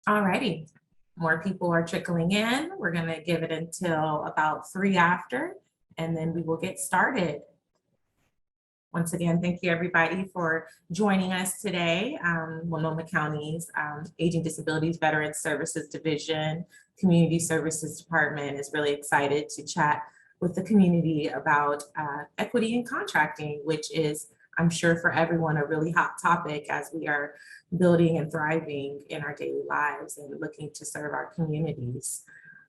All righty, more people are trickling in. We're gonna give it until about 3 after, and then we will get started. Once again, thank you everybody for joining us today. Multnomah County's Aging Disabilities Veterans Services Division, Community Services Department is really excited to chat with the community about equity in contracting, which is, I'm sure for everyone, a really hot topic as we are building and thriving in our daily lives and looking to serve our communities.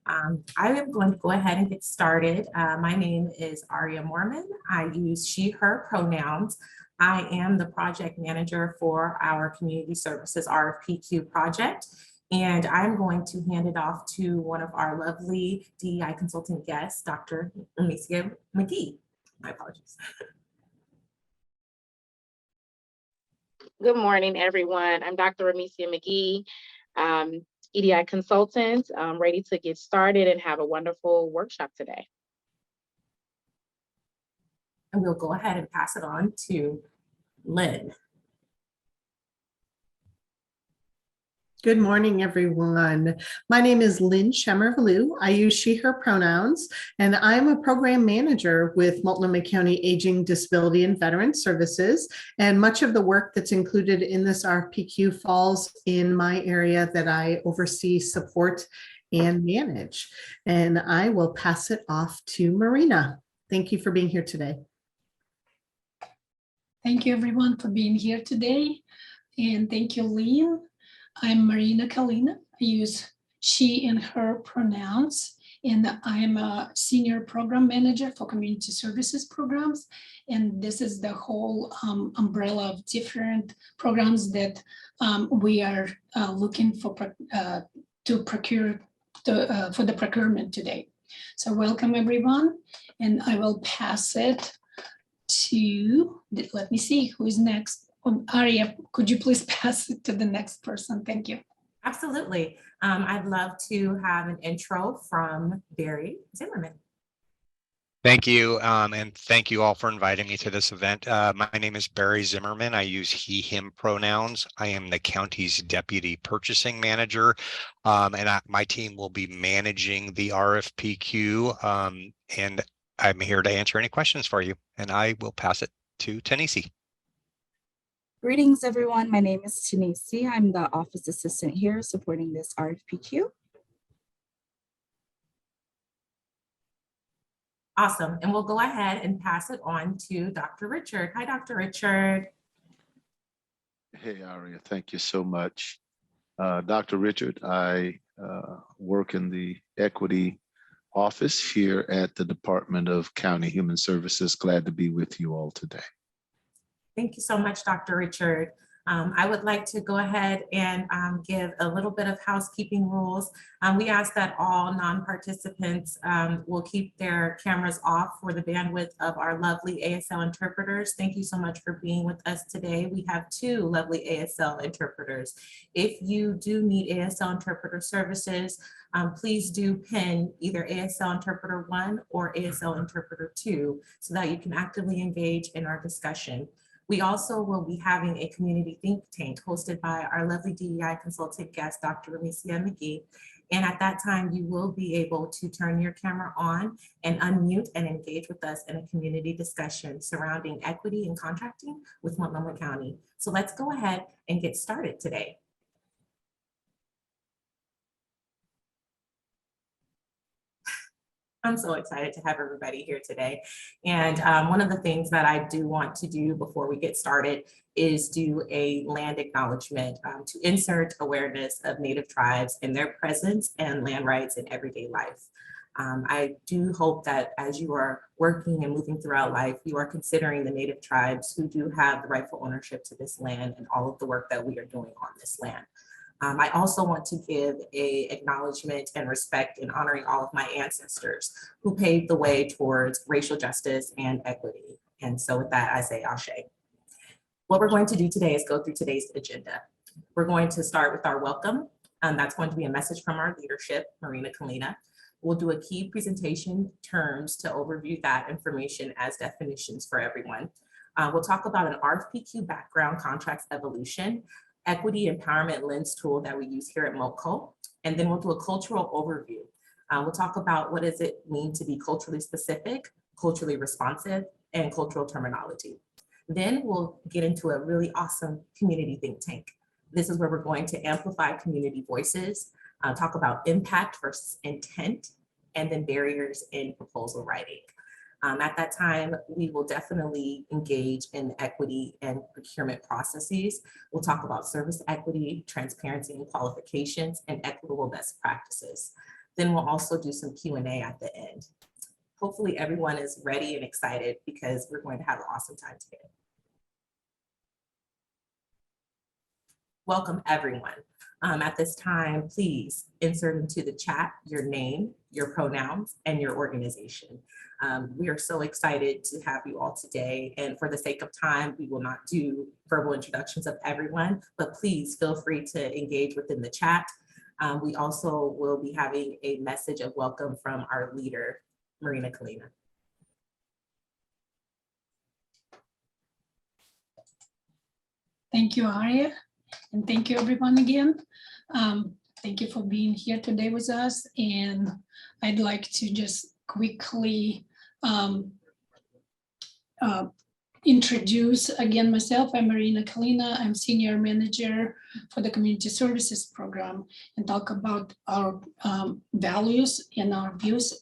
I am going to go ahead and get started. My name is Aria Mormon. I use she, her pronouns. I am the project manager for our community services RFPQ project. And I'm going to hand it off to one of our lovely DEI consultant guests, Dr. Amicia McGee. My apologies. Good morning, everyone. I'm Dr. Amicia McGee, EDI consultant. I'm ready to get started and have a wonderful workshop today. And we'll go ahead and pass it on to Lynn. Good morning, everyone. My name is Lynn Shemervalou. I use she, her pronouns, and I'm a program manager with Multnomah County Aging, Disability, and Veteran Services. And much of the work that's included in this RFPQ falls in my area that I oversee, support, and manage. And I will pass it off to Marina. Thank you for being here today. Thank you, everyone, for being here today. And thank you, Lynn. I'm Marina Kalina. I use she and her pronouns, and I'm a senior program manager for community services programs. And this is the whole umbrella of different programs that we are looking for to procure for the procurement today. So welcome, everyone. And I will pass it to, let me see who is next. Aria, could you please pass it to the next person? Thank you. Absolutely. I'd love to have an intro from Barry Zimmerman. Thank you, and thank you all for inviting me to this event. My name is Barry Zimmerman. I use he, him pronouns. I am the county's deputy purchasing manager, and my team will be managing the RFPQ, and I'm here to answer any questions for you, and I will pass it to Tanisi. Greetings, everyone. My name is Tanisi. I'm the office assistant here supporting this RFPQ. Awesome. And we'll go ahead and pass it on to Dr. Richard. Hi, Dr. Richard. Hey, Aria. Thank you so much. Dr. Richard, I work in the equity office here at the Department of County Human Services. Glad to be with you all today. Thank you so much, Dr. Richard. I would like to go ahead and give a little bit of housekeeping rules. We ask that all non-participants will keep their cameras off for the bandwidth of our lovely ASL interpreters. Thank you so much for being with us today. We have 2 lovely ASL interpreters. If you do need ASL interpreter services, please do pin either ASL Interpreter 1 or ASL Interpreter 2 so that you can actively engage in our discussion. We also will be having a community think tank hosted by our lovely DEI consultant guest, Dr. Amicia McGee. And at that time, you will be able to turn your camera on and unmute and engage with us in a community discussion surrounding equity and contracting with Multnomah County. So let's go ahead and get started today. I'm so excited to have everybody here today. And one of the things that I do want to do before we get started is do a land acknowledgement to insert awareness of Native tribes and their presence and land rights in everyday life. I do hope that as you are working and moving throughout life, you are considering the Native tribes who do have the rightful ownership to this land and all of the work that we are doing on this land. I also want to give a acknowledgement and respect in honoring all of my ancestors who paved the way towards racial justice and equity. And so with that, I say Ashe. What we're going to do today is go through today's agenda. We're going to start with our welcome. That's going to be a message from our leadership, Marina Kalina. We'll do a key presentation terms to overview that information as definitions for everyone. We'll talk about an RFPQ background contracts evolution, equity empowerment lens tool that we use here at Multco. And then we'll do a cultural overview. We'll talk about what does it mean to be culturally specific, culturally responsive, and cultural terminology. Then we'll get into a really awesome community think tank. This is where we're going to amplify community voices, talk about impact versus intent, and then barriers in proposal writing. At that time, we will definitely engage in equity and procurement processes. We'll talk about service equity, transparency and qualifications, and equitable best practices. Then we'll also do some Q&A at the end. Hopefully everyone is ready and excited because we're going to have an awesome time together. Welcome everyone. At this time, please insert into the chat your name, your pronouns, and your organization. We are so excited to have you all today. And for the sake of time, we will not do verbal introductions of everyone, but please feel free to engage within the chat. We also will be having a message of welcome from our leader, Marina Kalina. Thank you, Aria, and thank you everyone again. Thank you for being here today with us. And I'd like to just quickly introduce again myself. I'm Marina Kalina. I'm Senior Manager for the Community Services Program, and talk about our values and our views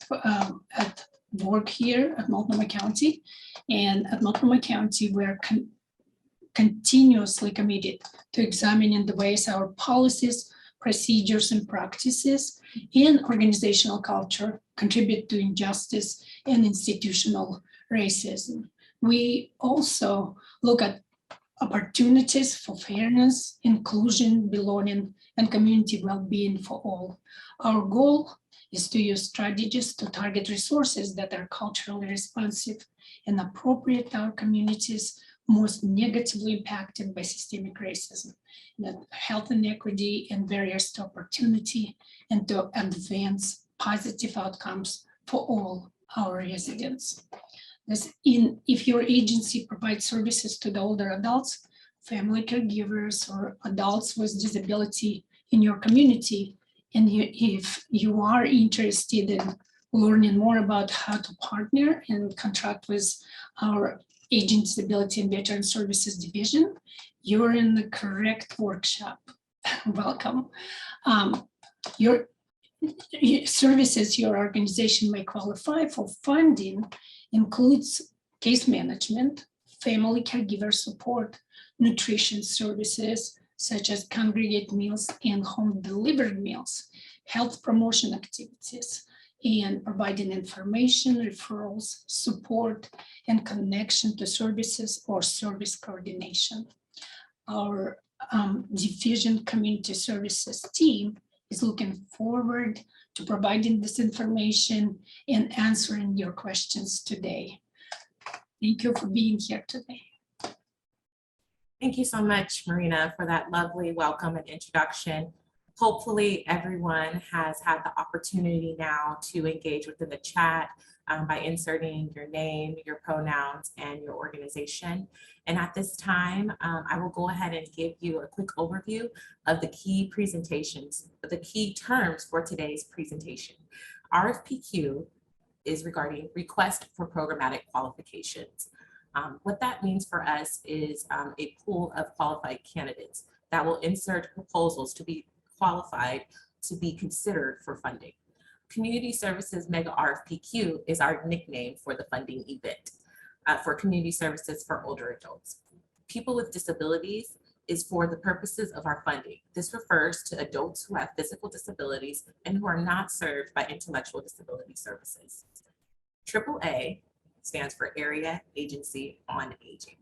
at work here at Multnomah County. And at Multnomah County, we're continuously committed to examining the ways our policies, procedures, and practices and organizational culture contribute to injustice and institutional racism. We also look at opportunities for fairness, inclusion, belonging, and community well-being for all. Our goal is to use strategies to target resources that are culturally responsive and appropriate to our communities most negatively impacted by systemic racism, that health inequity and barriers to opportunity, and to advance positive outcomes for all our residents. If your agency provides services to the older adults, family caregivers, or adults with disability in your community, and if you are interested in learning more about how to partner and contract with our Aging, Disability, and Veteran Services Division, you're in the correct workshop. Welcome. Your services your organization may qualify for funding includes case management, family caregiver support, nutrition services such as congregate meals and home delivered meals, health promotion activities, and providing information, referrals, support, and connection to services or service coordination. Our division community services team is looking forward to providing this information and answering your questions today. Thank you for being here today. Thank you so much, Marina, for that lovely welcome and introduction. Hopefully everyone has had the opportunity now to engage within the chat by inserting your name, your pronouns, and your organization. And at this time, I will go ahead and give you a quick overview of the key presentations, the key terms for today's presentation. RFPQ is regarding request for programmatic qualifications. What that means for us is a pool of qualified candidates that will insert proposals to be qualified to be considered for funding. Community Services Mega RFPQ is our nickname for the funding event for community services for older adults. People with disabilities is for the purposes of our funding. This refers to adults who have physical disabilities and who are not served by intellectual disability services. AAA stands for Area Agency on Aging.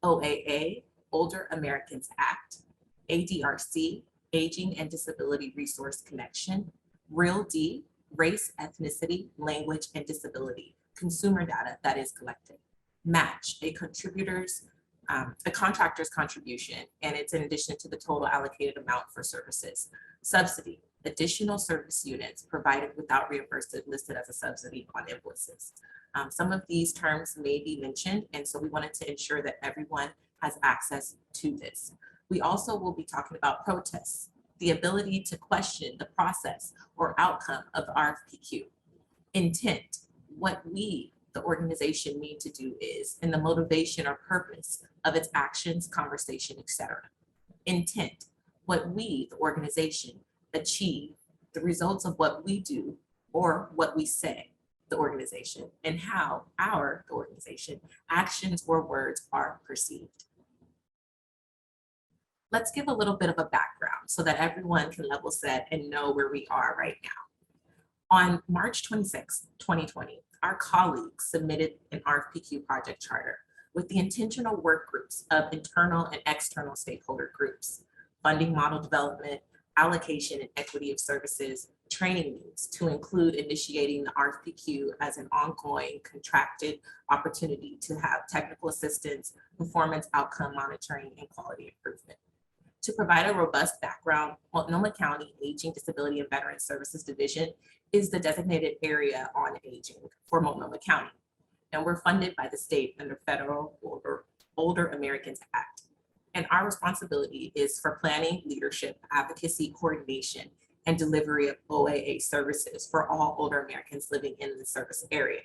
OAA, Older Americans Act. ADRC, Aging and Disability Resource Connection. Real D, Race, Ethnicity, Language, and Disability, consumer data that is collected. Match, a contractor's contribution, and it's in addition to the total allocated amount for services. Subsidy, additional service units provided without reimbursement listed as a subsidy on invoices. Some of these terms may be mentioned, and so we wanted to ensure that everyone has access to this. We also will be talking about protests, the ability to question the process or outcome of the RFPQ. Intent, what we, the organization, need to do is, and the motivation or purpose of its actions, conversation, etc. Intent, what we, the organization, achieve, the results of what we do or what we say, the organization, and how our, the organization, actions or words are perceived. Let's give a little bit of a background so that everyone can level set and know where we are right now. On March 26, 2020, our colleagues submitted an RFPQ project charter with the intentional work groups of internal and external stakeholder groups, funding model development, allocation and equity of services, training needs to include initiating the RFPQ as an ongoing contracted opportunity to have technical assistance, performance outcome monitoring, and quality improvement. To provide a robust background, Multnomah County Aging, Disability, and Veteran Services Division is the designated area on aging for Multnomah County, and we're funded by the state under Federal Older Americans Act. And our responsibility is for planning, leadership, advocacy, coordination, and delivery of OAA services for all older Americans living in the service area.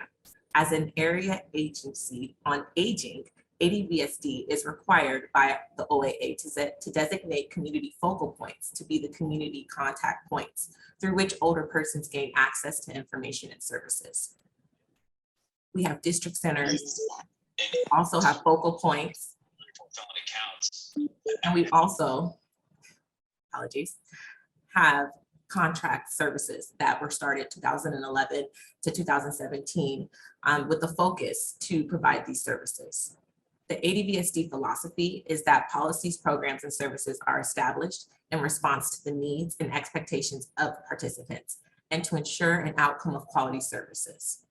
As an area agency on aging, ADVSD is required by the OAA to designate community focal points to be the community contact points through which older persons gain access to information and services. We have district centers, also have focal points, and we also, apologies, have contract services that were started 2011 to 2017 with the focus to provide these services. The ADVSD philosophy is that policies, programs, and services are established in response to the needs and expectations of participants and to ensure an outcome of quality services.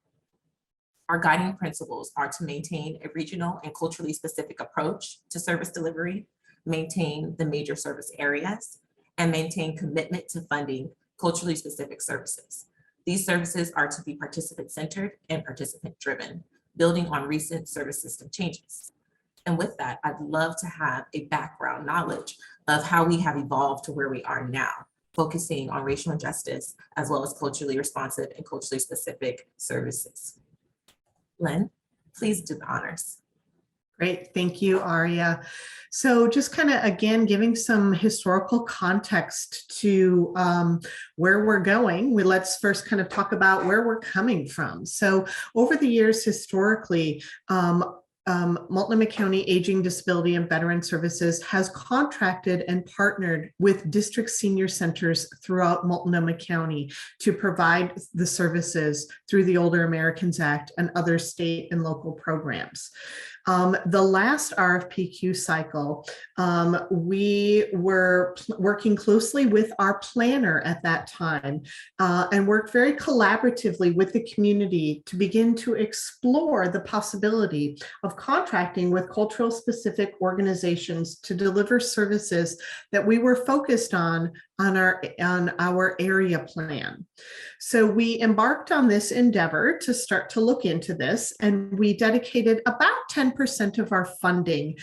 Our guiding principles are to maintain a regional and culturally specific approach to service delivery, maintain the major service areas, and maintain commitment to funding culturally specific services. These services are to be participant-centered and participant-driven, building on recent service system changes. And with that, I'd love to have a background knowledge of how we have evolved to where we are now, focusing on racial injustice, as well as culturally responsive and culturally specific services. Lynn, please do the honors. Great, thank you, Aria. So just kind of, again, giving some historical context to where we're going, let's first kind of talk about where we're coming from. So over the years, historically, Multnomah County Aging, Disability, and Veteran Services has contracted and partnered with district senior centers throughout Multnomah County to provide the services through the Older Americans Act and other state and local programs. The last RFPQ cycle, we were working closely with our planner at that time and worked very collaboratively with the community to begin to explore the possibility of contracting with cultural specific organizations to deliver services that we were focused on our area plan. So we embarked on this endeavor to start to look into this, and we dedicated about 10% of our funding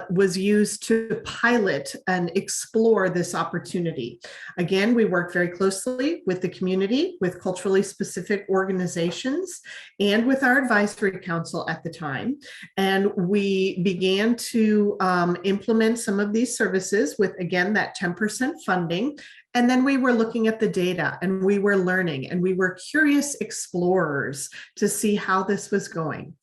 was used to pilot and explore this opportunity. Again, we worked very closely with the community, with culturally specific organizations, and with our advisory council at the time. And we began to implement some of these services with, again, that 10% funding. And then we were looking at the data and we were learning and we were curious explorers to see how this was going.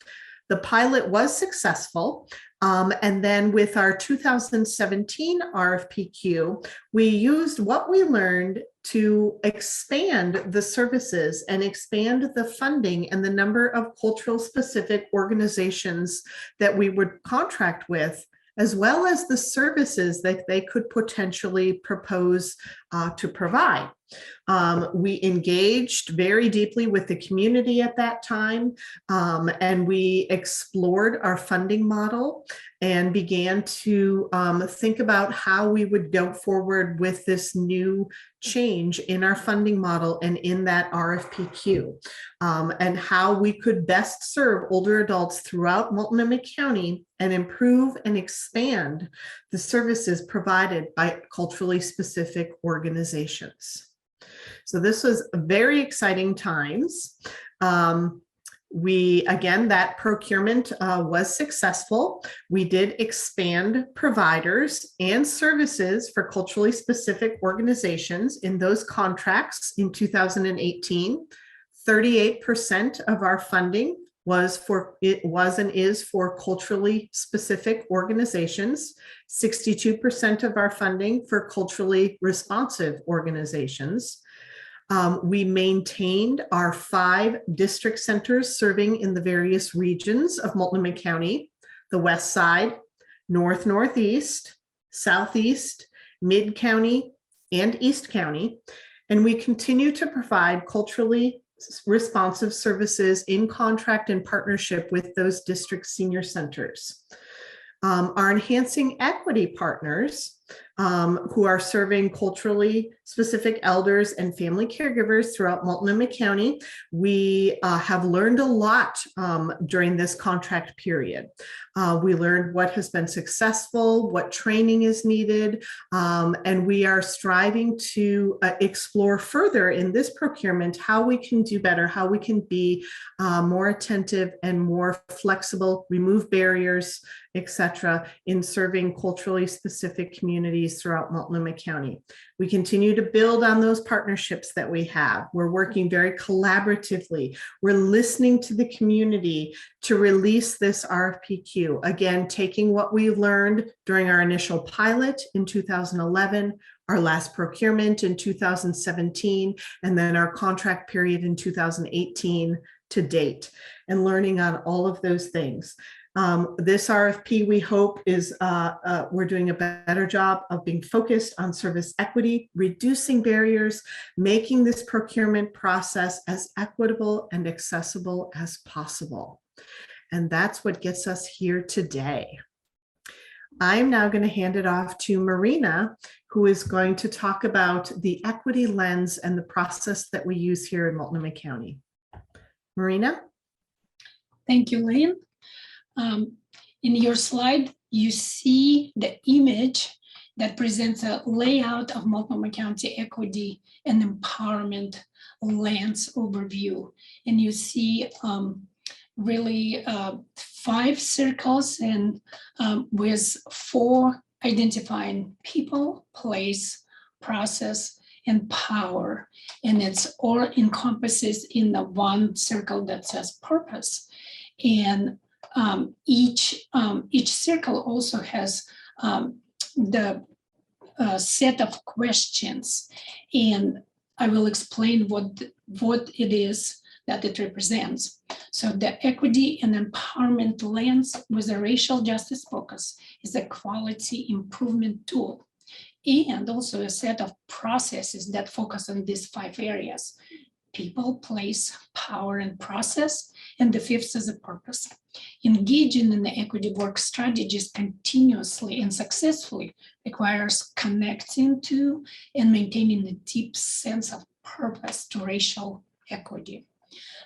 The pilot was successful. And then with our 2017 RFPQ, we used what we learned to expand the services and expand the funding and the number of cultural specific organizations that we would contract with, as well as the services that they could potentially propose to provide. We engaged very deeply with the community at that time, and we explored our funding model and began to think about how we would go forward with this new change in our funding model and in that RFPQ, and how we could best serve older adults throughout Multnomah County and improve and expand the services provided by culturally specific organizations. So this was very exciting times. That procurement was successful. We did expand providers and services for culturally specific organizations in those contracts in 2018. 38% of our funding was and is for culturally specific organizations, 62% of our funding for culturally responsive organizations. We maintained our 5 district centers serving in the various regions of Multnomah County: the West Side, North Northeast, Southeast, Mid County, and East County. And we continue to provide culturally responsive services in contract and partnership with those district senior centers. Our enhancing equity partners, who are serving culturally specific elders and family caregivers throughout Multnomah County. We have learned a lot during this contract period. We learned what has been successful, what training is needed, and we are striving to explore further in this procurement how we can do better, how we can be more attentive and more flexible, remove barriers, etc., in serving culturally specific communities throughout Multnomah County. We continue to build on those partnerships that we have. We're working very collaboratively. We're listening to the community to release this RFPQ. Again, taking what we learned during our initial pilot in 2011, our last procurement in 2017, and then our contract period in 2018 to date, and learning on all of those things. This RFP, we hope, is we're doing a better job of being focused on service equity, reducing barriers, making this procurement process as equitable and accessible as possible. And that's what gets us here today. I'm now going to hand it off to Marina, who is going to talk about the equity lens and the process that we use here in Multnomah County. Marina? Thank you, Lynn. In your slide, you see the image that presents a layout of Multnomah County equity and empowerment lens overview. And you see really 5 circles and with 4 identifying people, place, process, and power. And it's all encompasses in the 1 circle that says purpose. And each circle also has the set of questions, and I will explain what it is that it represents. So the equity and empowerment lens with a racial justice focus is a quality improvement tool, and also a set of processes that focus on these 5 areas: people, place, power, and process. And the 5th is a purpose. Engaging in the equity work strategies continuously and successfully requires connecting to and maintaining a deep sense of purpose to racial equity.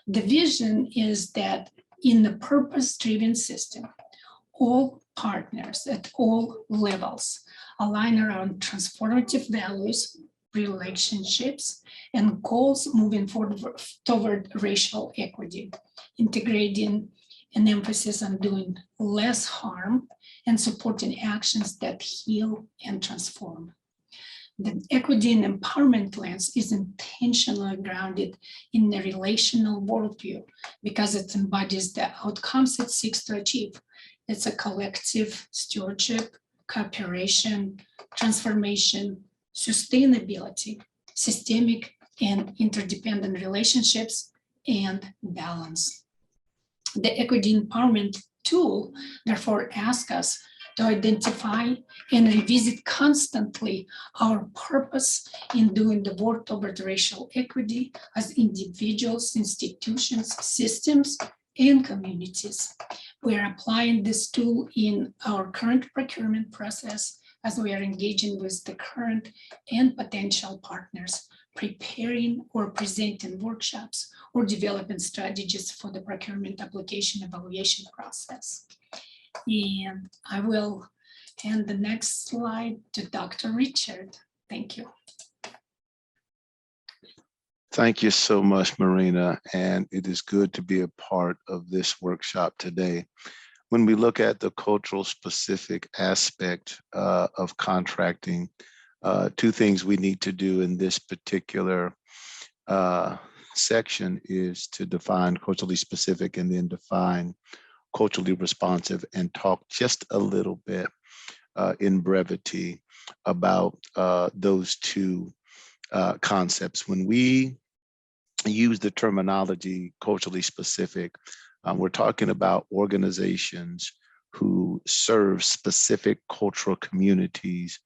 The vision is that in the purpose-driven system, all partners at all levels align around transformative values, relationships, and goals moving forward toward racial equity, integrating an emphasis on doing less harm and supporting actions that heal and transform. The equity and empowerment lens is intentionally grounded in the relational worldview because it embodies the outcomes it seeks to achieve. It's a collective stewardship, cooperation, transformation, sustainability, systemic and interdependent relationships, and balance. The equity empowerment tool therefore asks us to identify and revisit constantly our purpose in doing the work toward racial equity as individuals, institutions, systems, and communities. We are applying this tool in our current procurement process as we are engaging with the current and potential partners, preparing or presenting workshops or developing strategies for the procurement application evaluation process. And I will hand the next slide to Dr. Richard. Thank you. Thank you so much, Marina, and it is good to be a part of this workshop today. When we look at the cultural specific aspect of contracting, two things we need to do in this particular section is to define culturally specific and then define culturally responsive, and talk just a little bit in brevity about those two concepts. When we use the terminology culturally specific, we're talking about organizations who serve specific cultural communities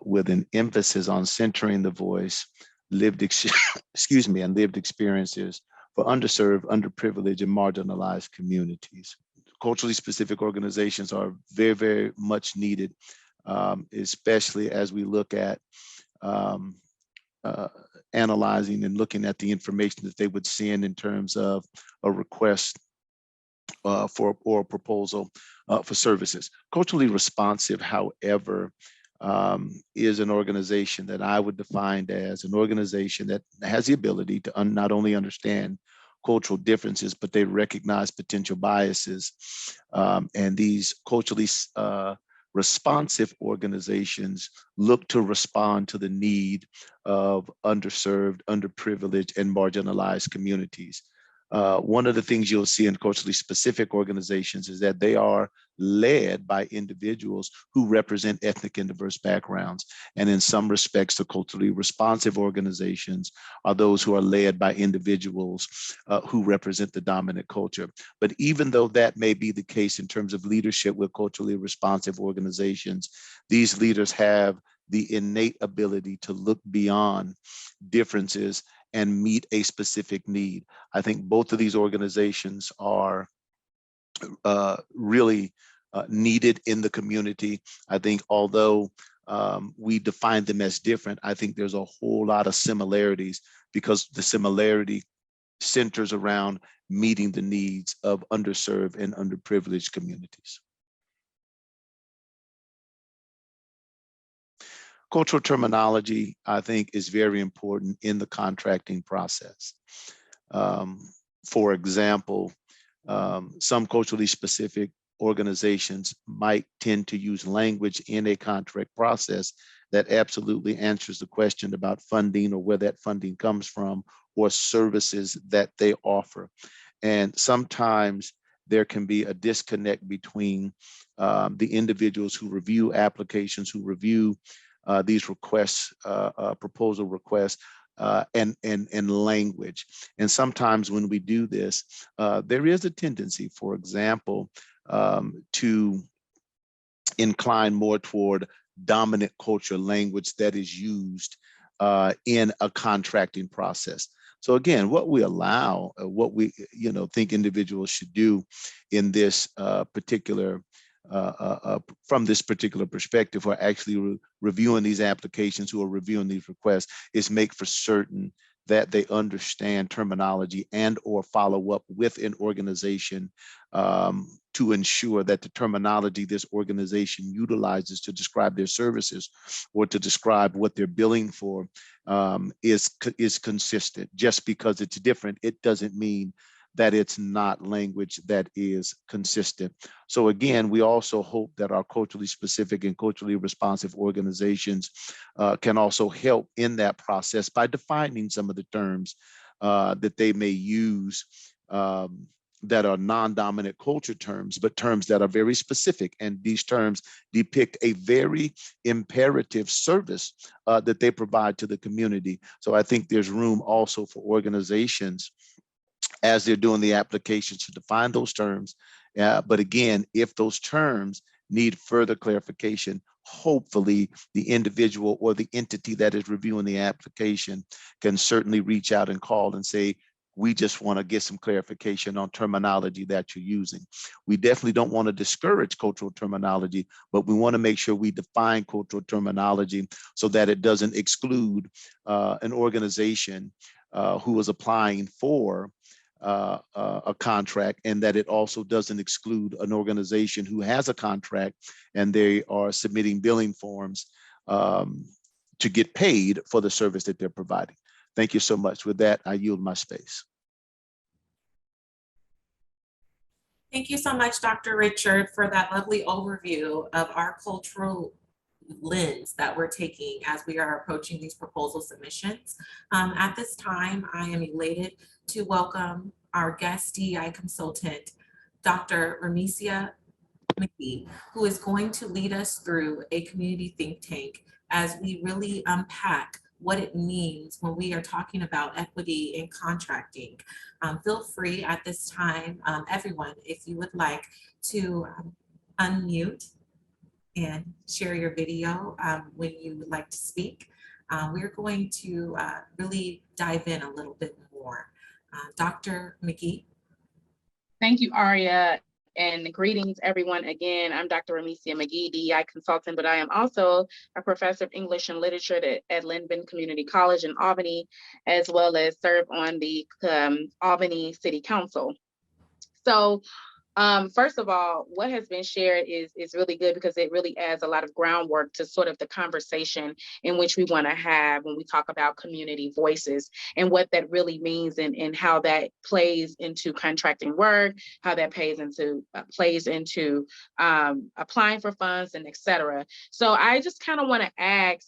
with an emphasis on centering the voice, lived and lived experiences for underserved, underprivileged, and marginalized communities. Culturally specific organizations are very, very much needed, especially as we look at analyzing and looking at the information that they would send in terms of a request for or a proposal for services. Culturally responsive, however, is an organization that I would define as an organization that has the ability to not only understand cultural differences, but they recognize potential biases. And these culturally responsive organizations look to respond to the need of underserved, underprivileged, and marginalized communities. One of the things you'll see in culturally specific organizations is that they are led by individuals who represent ethnic and diverse backgrounds. And in some respects, the culturally responsive organizations are those who are led by individuals who represent the dominant culture. But even though that may be the case in terms of leadership with culturally responsive organizations, these leaders have the innate ability to look beyond differences and meet a specific need. I think both of these organizations are really needed in the community. I think although we define them as different, I think there's a whole lot of similarities, because the similarity centers around meeting the needs of underserved and underprivileged communities. Cultural terminology, I think, is very important in the contracting process. For example, some culturally specific organizations might tend to use language in a contract process that absolutely answers the question about funding or where that funding comes from or services that they offer. And sometimes there can be a disconnect between the individuals who review applications, who review these requests, proposal requests, and language. And sometimes when we do this, there is a tendency, for example, to incline more toward dominant culture language that is used in a contracting process. So again, what we allow, what we think individuals should do in this particular from this particular perspective, who are actually reviewing these applications, who are reviewing these requests, is make for certain that they understand terminology and or follow up with an organization to ensure that the terminology this organization utilizes to describe their services or to describe what they're billing for is consistent. Just because it's different, it doesn't mean that it's not language that is consistent. So again, we also hope that our culturally specific and culturally responsive organizations can also help in that process by defining some of the terms that they may use that are non-dominant culture terms, but terms that are very specific. And these terms depict a very imperative service that they provide to the community. So I think there's room also for organizations as they're doing the applications to define those terms. But again, if those terms need further clarification, hopefully the individual or the entity that is reviewing the application can certainly reach out and call and say, we just want to get some clarification on terminology that you're using. We definitely don't want to discourage cultural terminology, but we want to make sure we define cultural terminology so that it doesn't exclude an organization who is applying for a contract, and that it also doesn't exclude an organization who has a contract and they are submitting billing forms to get paid for the service that they're providing. Thank you so much. With that, I yield my space. Thank you so much, Dr. Richard, for that lovely overview of our cultural lens that we're taking as we are approaching these proposal submissions. At this time, I am elated to welcome our guest DEI consultant, Dr. Remesia McGee, who is going to lead us through a community think tank as we really unpack what it means when we are talking about equity in contracting. Feel free at this time, everyone, if you would like to unmute and share your video when you would like to speak. We're going to really dive in a little bit more. Dr. McGee. Thank you, Aria, and greetings, everyone. Again, I'm Dr. Remesia McGee, DEI consultant, but I am also a professor of English and literature at Lynn Community College in Albany, as well as serve on the Albany City Council. So, first of all, what has been shared is really good because it really adds a lot of groundwork to sort of the conversation in which we want to have when we talk about community voices and what that really means and how that plays into contracting work, how that plays into applying for funds and et cetera. So I just kind of want to ask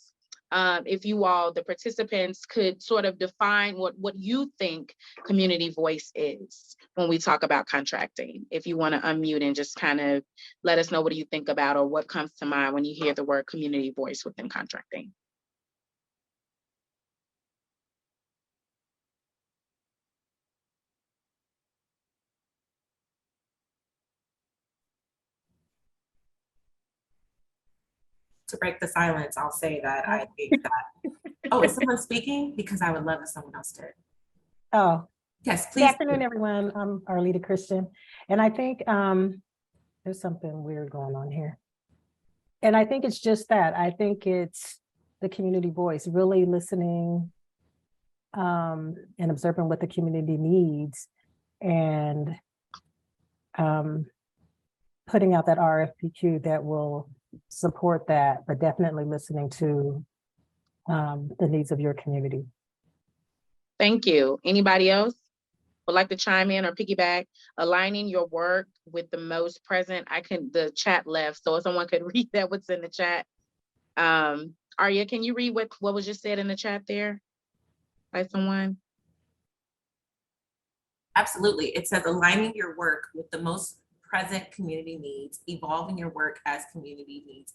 if you all, the participants, could sort of define what you think community voice is when we talk about contracting. If you want to unmute and just kind of let us know what do you think about or what comes to mind when you hear the word community voice within contracting. To break the silence, I'll say that I think that, oh, is someone speaking? Because I would love if someone else did. Oh, yes, good please. afternoon, everyone. I'm Arlita Christian, and I think there's something weird going on here. And I think it's just that. I think it's the community voice, really listening and observing what the community needs and putting out that RFPQ that will support that, but definitely listening to the needs of your community. Thank you. Anybody else would like to chime in or piggyback? Aligning your work with the most present. The chat left, so if someone could read that, what's in the chat. Arya, can you read what was just said in the chat there by someone? Absolutely. It says aligning your work with the most present community needs, evolving your work as community needs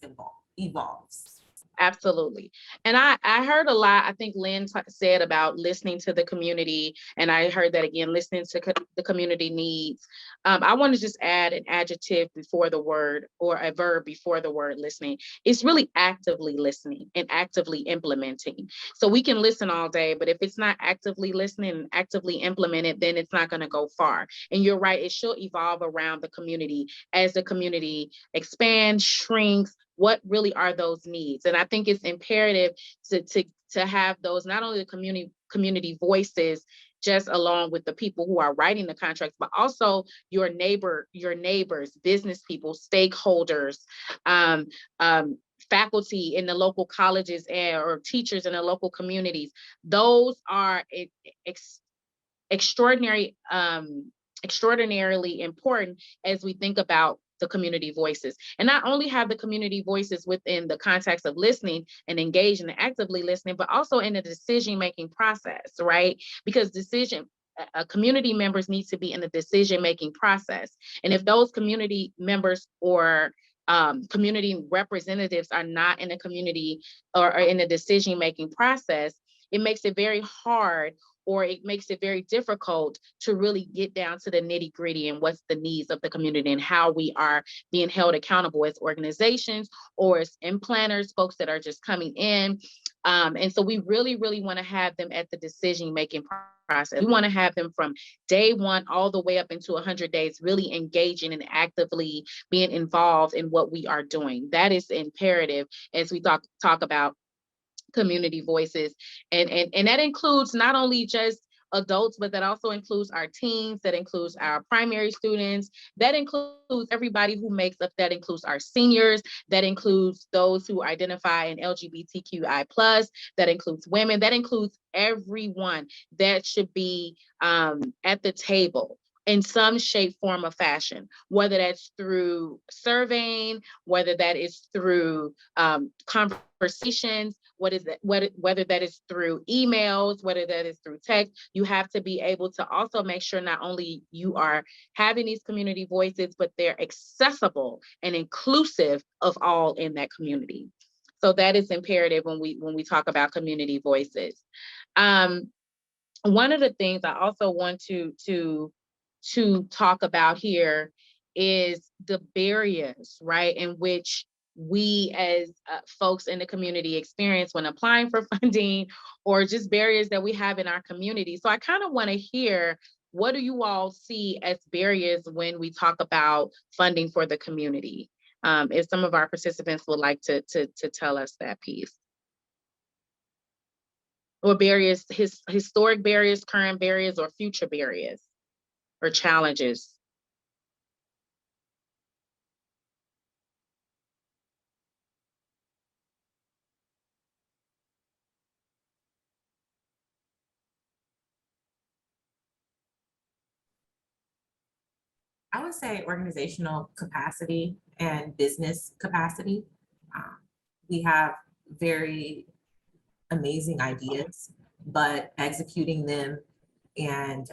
evolves. Absolutely. And I heard a lot, I think Lynn said about listening to the community, and I heard that again, listening to the community needs. I want to just add an adjective before the word or a verb before the word listening. It's really actively listening and actively implementing. So we can listen all day, but if it's not actively listening and actively implemented, then it's not going to go far. And you're right, it should evolve around the community as the community expands, shrinks. What really are those needs? And I think it's imperative to have those, not only the community voices, just along with the people who are writing the contracts, but also your neighbors, business people, stakeholders, faculty in the local colleges or teachers in the local communities. Those are extraordinarily important as we think about the community voices, and not only have the community voices within the context of listening and engaging and actively listening, but also in the decision-making process, right? Because community members need to be in the decision-making process. And if those community members or community representatives are not in the community or in the decision-making process, it makes it very hard or it makes it very difficult to really get down to the nitty gritty and what's the needs of the community and how we are being held accountable as organizations or as implanters, folks that are just coming in. And so we really, really want to have them at the decision-making process. We want to have them from day one all the way up into 100 days, really engaging and actively being involved in what we are doing. That is imperative as we talk about community voices. And that includes not only just adults, but that also includes our teens, that includes our primary students, that includes everybody who makes up, that includes our seniors, that includes those who identify in LGBTQI+, that includes women, that includes everyone that should be at the table in some shape, form, or fashion, whether that's through surveying, whether that is through conversations, whether that is through emails, whether that is through text. You have to be able to also make sure not only you are having these community voices, but they're accessible and inclusive of all in that community. So that is imperative when we talk about community voices. One of the things I also want to talk about here is the barriers, right, in which we as folks in the community experience when applying for funding, or just barriers that we have in our community. So I kind of want to hear, what do you all see as barriers when we talk about funding for the community? If some of our participants would like to tell us that piece. Or barriers, historic barriers, current barriers, or future barriers or challenges. I would say organizational capacity and business capacity. We have very amazing ideas, but executing them and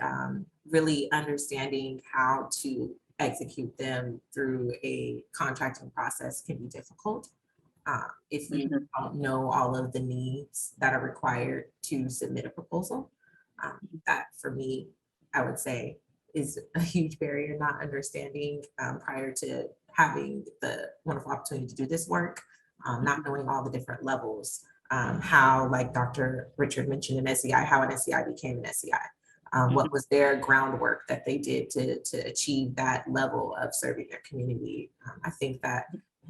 really understanding how to execute them through a contracting process can be difficult. If you don't know all of the needs that are required to submit a proposal. That for me, I would say is a huge barrier, not understanding prior to having the wonderful opportunity to do this work, not knowing all the different levels, how, like Dr. Richard mentioned in SEI, how an SEI became an SEI. What was their groundwork that they did to achieve that level of serving their community. I think that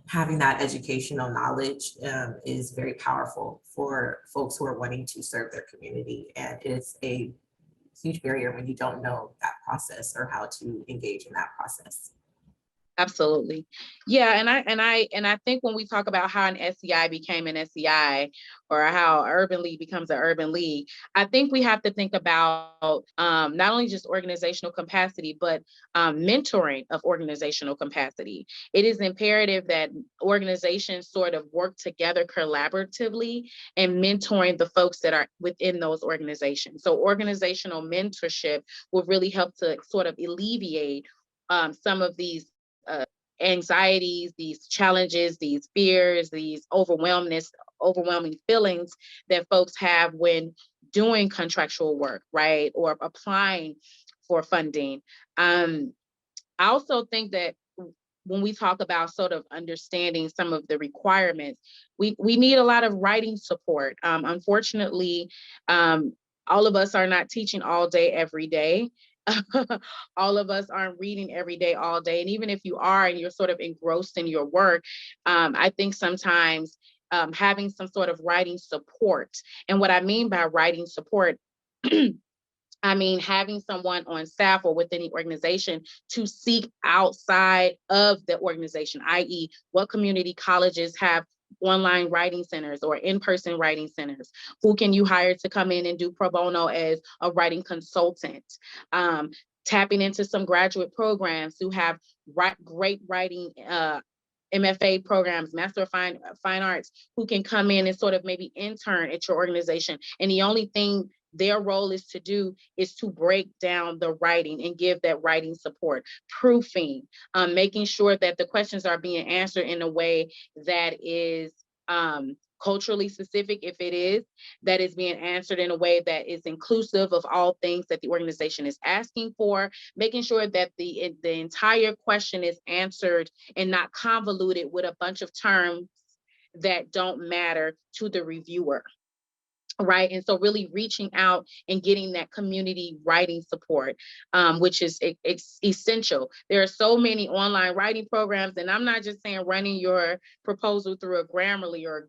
having that educational knowledge is very powerful for folks who are wanting to serve their community. And it's a huge barrier when you don't know that process or how to engage in that process. Absolutely. Yeah, and I think when we talk about how an SEI became an SEI, or how Urban League becomes an Urban League, I think we have to think about not only just organizational capacity, but mentoring of organizational capacity. It is imperative that organizations sort of work together collaboratively and mentoring the folks that are within those organizations. So organizational mentorship will really help to sort of alleviate some of these anxieties, these challenges, these fears, these overwhelming feelings that folks have when doing contractual work, right? Or applying for funding. I also think that when we talk about sort of understanding some of the requirements, we need a lot of writing support. Unfortunately, all of us are not teaching all day, every day. All of us aren't reading every day, all day. And even if you are and you're sort of engrossed in your work, I think sometimes having some sort of writing support. And what I mean by writing support, I mean having someone on staff or within the organization to seek outside of the organization, i.e. what community colleges have online writing centers or in-person writing centers. Who can you hire to come in and do pro bono as a writing consultant? Tapping into some graduate programs who have great writing MFA programs, Master of Fine Arts, who can come in and sort of maybe intern at your organization. And the only thing their role is to do is to break down the writing and give that writing support, proofing, making sure that the questions are being answered in a way that is culturally specific, if it is, that is being answered in a way that is inclusive of all things that the organization is asking for, making sure that the entire question is answered and not convoluted with a bunch of terms that don't matter to the reviewer. Right. And so really reaching out and getting that community writing support, which is it's essential. There are so many online writing programs, and I'm not just saying running your proposal through a Grammarly or a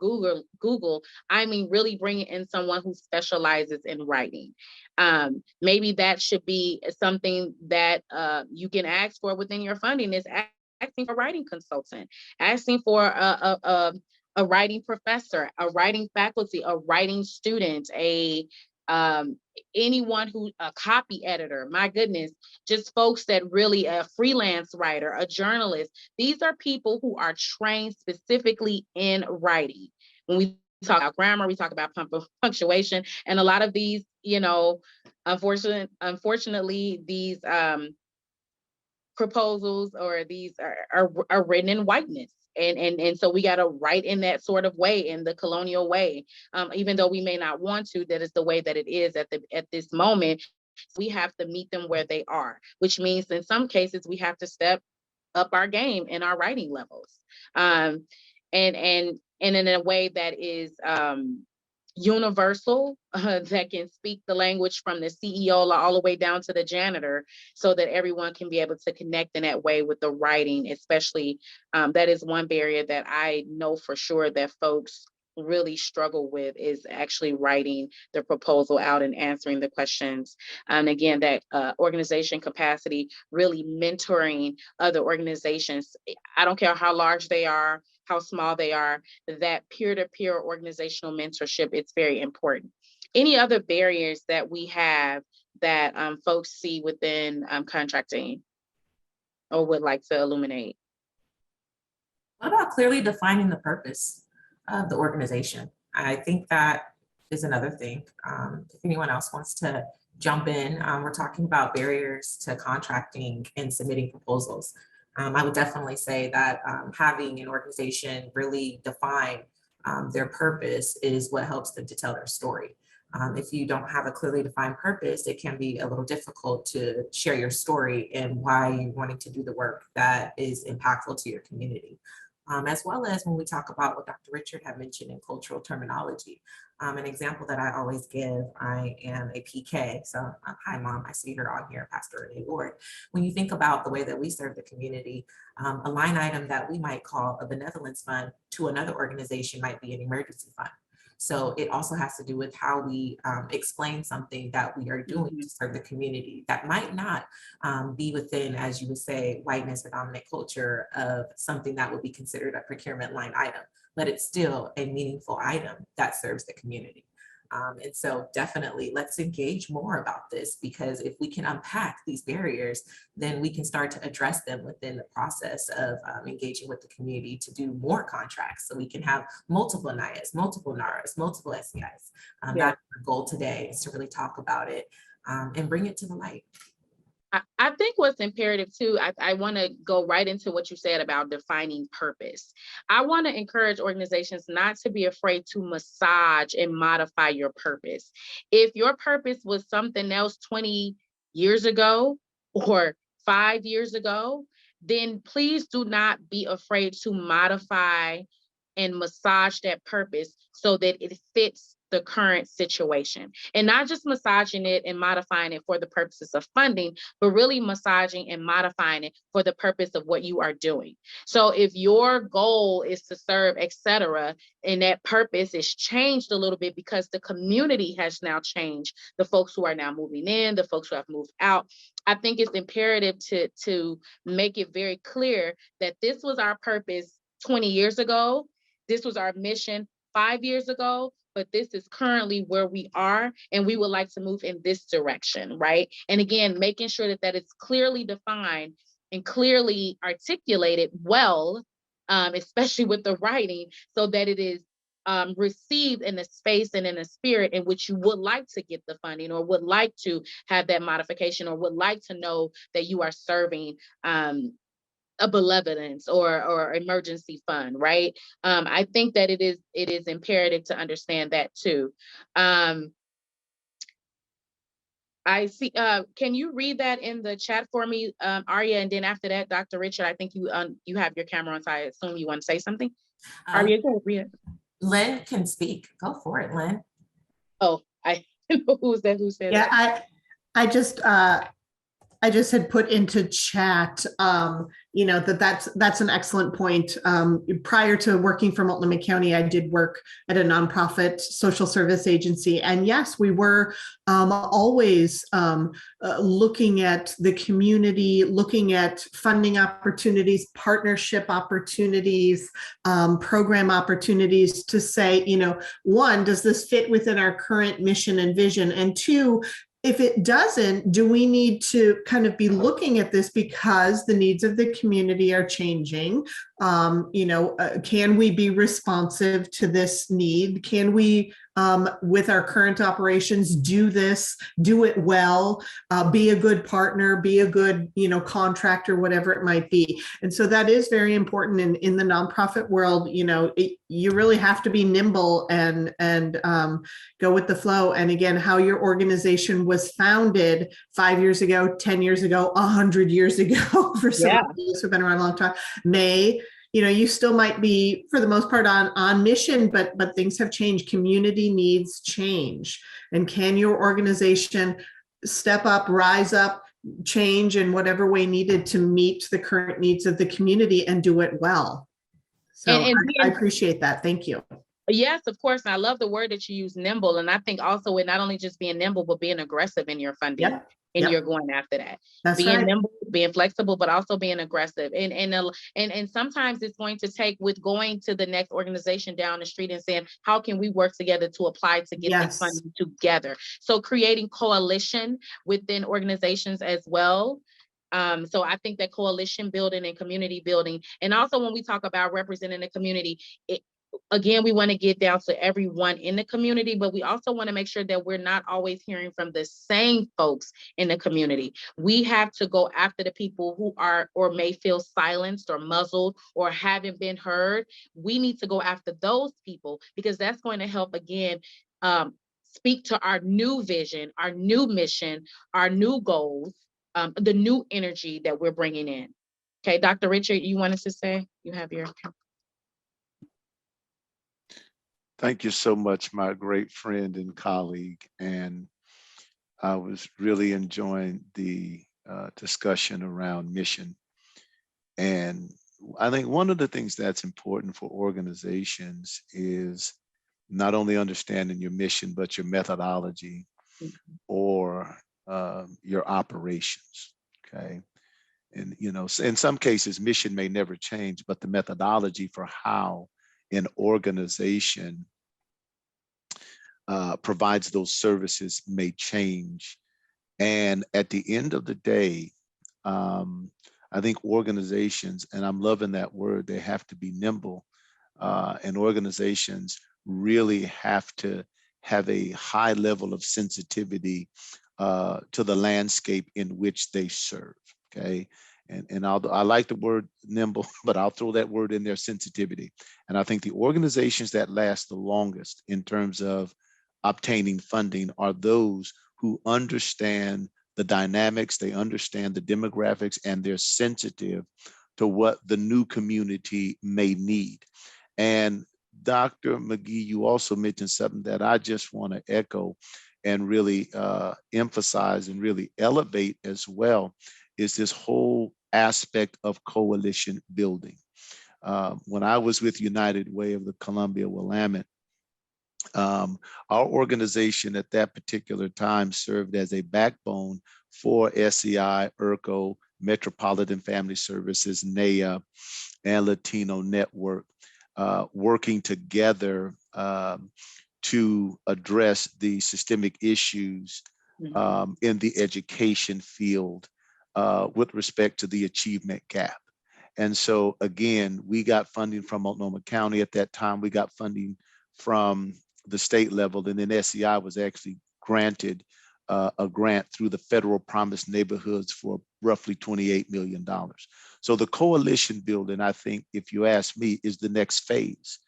Google. I mean, really bringing in someone who specializes in writing. Maybe that should be something that you can ask for within your funding, is asking for a writing consultant, asking for a writing professor, a writing faculty, a writing student, anyone who, a copy editor, my goodness, just folks that really, a freelance writer, a journalist. These are people who are trained specifically in writing. When we talk about grammar, we talk about punctuation, and a lot of these, unfortunately, these proposals or these are written in whiteness. And so we got to write in that sort of way, in the colonial way, even though we may not want to. That is the way that it is at this moment. We have to meet them where they are, which means in some cases we have to step up our game in our writing levels, and in a way that is universal, that can speak the language from the CEO all the way down to the janitor, so that everyone can be able to connect in that way with the writing, especially. That is one barrier that I know for sure that folks really struggle with, is actually writing the proposal out and answering the questions. And again, that organization capacity, really mentoring other organizations. I don't care how large they are, how small they are, that peer-to-peer organizational mentorship, it's very important. Any other barriers that we have that folks see within contracting or would like to illuminate? What about clearly defining the purpose of the organization? I think that is another thing. If anyone else wants to jump in, we're talking about barriers to contracting and submitting proposals. I would definitely say that having an organization really define their purpose is what helps them to tell their story. If you don't have a clearly defined purpose, it can be a little difficult to share your story and why you're wanting to do the work that is impactful to your community. As well as when we talk about what Dr. Richard had mentioned in cultural terminology. An example that I always give, I am a PK, so hi mom, I see her on here, Pastor Renee Ward. When you think about the way that we serve the community, a line item that we might call a benevolence fund to another organization might be an emergency fund. So it also has to do with how we explain something that we are doing to serve the community that might not be within, as you would say, whiteness or dominant culture of something that would be considered a procurement line item, but it's still a meaningful item that serves the community. And so definitely let's engage more about this, because if we can unpack these barriers, then we can start to address them within the process of engaging with the community to do more contracts. So we can have multiple NIAs, multiple NARAs, multiple SEIs. That's our goal today, is to really talk about it and bring it to the light. I think what's imperative too, I want to go right into what you said about defining purpose. I want to encourage organizations not to be afraid to massage and modify your purpose. If your purpose was something else 20 years ago or 5 years ago, then please do not be afraid to modify and massage that purpose so that it fits the current situation, and not just massaging it and modifying it for the purposes of funding, but really massaging and modifying it for the purpose of what you are doing. So if your goal is to serve, etc., and that purpose is changed a little bit because the community has now changed, the folks who are now moving in, the folks who have moved out, I think it's imperative to make it very clear that this was our purpose 20 years ago. This was our mission 5 years ago, but this is currently where we are, and we would like to move in this direction, right? And again, making sure that it's clearly defined and clearly articulated well, especially with the writing, so that it is received in a space and in a spirit in which you would like to get the funding, or would like to have that modification, or would like to know that you are serving a benevolence or emergency fund, right? I think that it is imperative to understand that too. I see. Can you read that in the chat for me, Arya? And then after that, Dr. Richard, I think you have your camera on, so I assume you want to say something. Arya, go ahead, read it. Lynn can speak. Go for it, Lynn. Oh, I know who's that. Who said Yeah, that? I just had put into chat, that's an excellent point. Prior to working for Multnomah County, I did work at a nonprofit social service agency. And yes, we were always looking at the community, looking at funding opportunities, partnership opportunities, program opportunities to say, one, does this fit within our current mission and vision? And two, if it doesn't, do we need to kind of be looking at this because the needs of the community are changing? Can we be responsive to this need? Can we, with our current operations, do it well, be a good partner, be a good, contractor, whatever it might be. And so that is very important in the nonprofit world. You really have to be nimble and go with the flow. And again, how your organization was founded 5 years ago, 10 years ago, 100 years ago, for some of those who've been around a long time, you still might be, for the most part, on mission, but things have changed. Community needs change. And can your organization step up, rise up, change in whatever way needed to meet the current needs of the community and do it well? So I appreciate that. Thank you. Yes, of course. And I love the word that you use, nimble. And I think also with not only just being nimble, but being aggressive in your funding. Yep. And you're going after that. That's being right. nimble, being flexible, but also being aggressive. And sometimes it's going to take with going to the next organization down the street and saying, how can we work together to apply to get this funding together? So creating coalition within organizations as well. So I think that coalition building and community building, and also when we talk about representing the community, again, we want to get down to everyone in the community, but we also want to make sure that we're not always hearing from the same folks in the community. We have to go after the people who are or may feel silenced or muzzled or haven't been heard. We need to go after those people because that's going to help, again, speak to our new vision, our new mission, our new goals, the new energy that we're bringing in. Okay, Dr. Richard, you wanted to say? You have your... Thank you so much, my great friend and colleague. And I was really enjoying the discussion around mission. And I think one of the things that's important for organizations is not only understanding your mission, but your methodology or your operations, okay? And, in some cases, mission may never change, but the methodology for how an organization provides those services may change. And at the end of the day, I think organizations, and I'm loving that word, they have to be nimble, and organizations really have to have a high level of sensitivity to the landscape in which they serve, okay? And I like the word nimble, but I'll throw that word in there, sensitivity. And I think the organizations that last the longest in terms of obtaining funding are those who understand the dynamics, they understand the demographics, and they're sensitive to what the new community may need. And Dr. McGee, you also mentioned something that I just want to echo and really emphasize and really elevate as well, is this whole aspect of coalition building. When I was with United Way of the Columbia Willamette, our organization at that particular time served as a backbone for SEI, ERCO, Metropolitan Family Services, NAIA, and Latino Network, working together to address the systemic issues in the education field with respect to the achievement gap. And so again, we got funding from Multnomah County at that time. We got funding from the state level, and then SEI was actually granted a grant through the Federal Promise Neighborhoods for roughly $28 million. So the coalition building, I think, if you ask me, is the next phase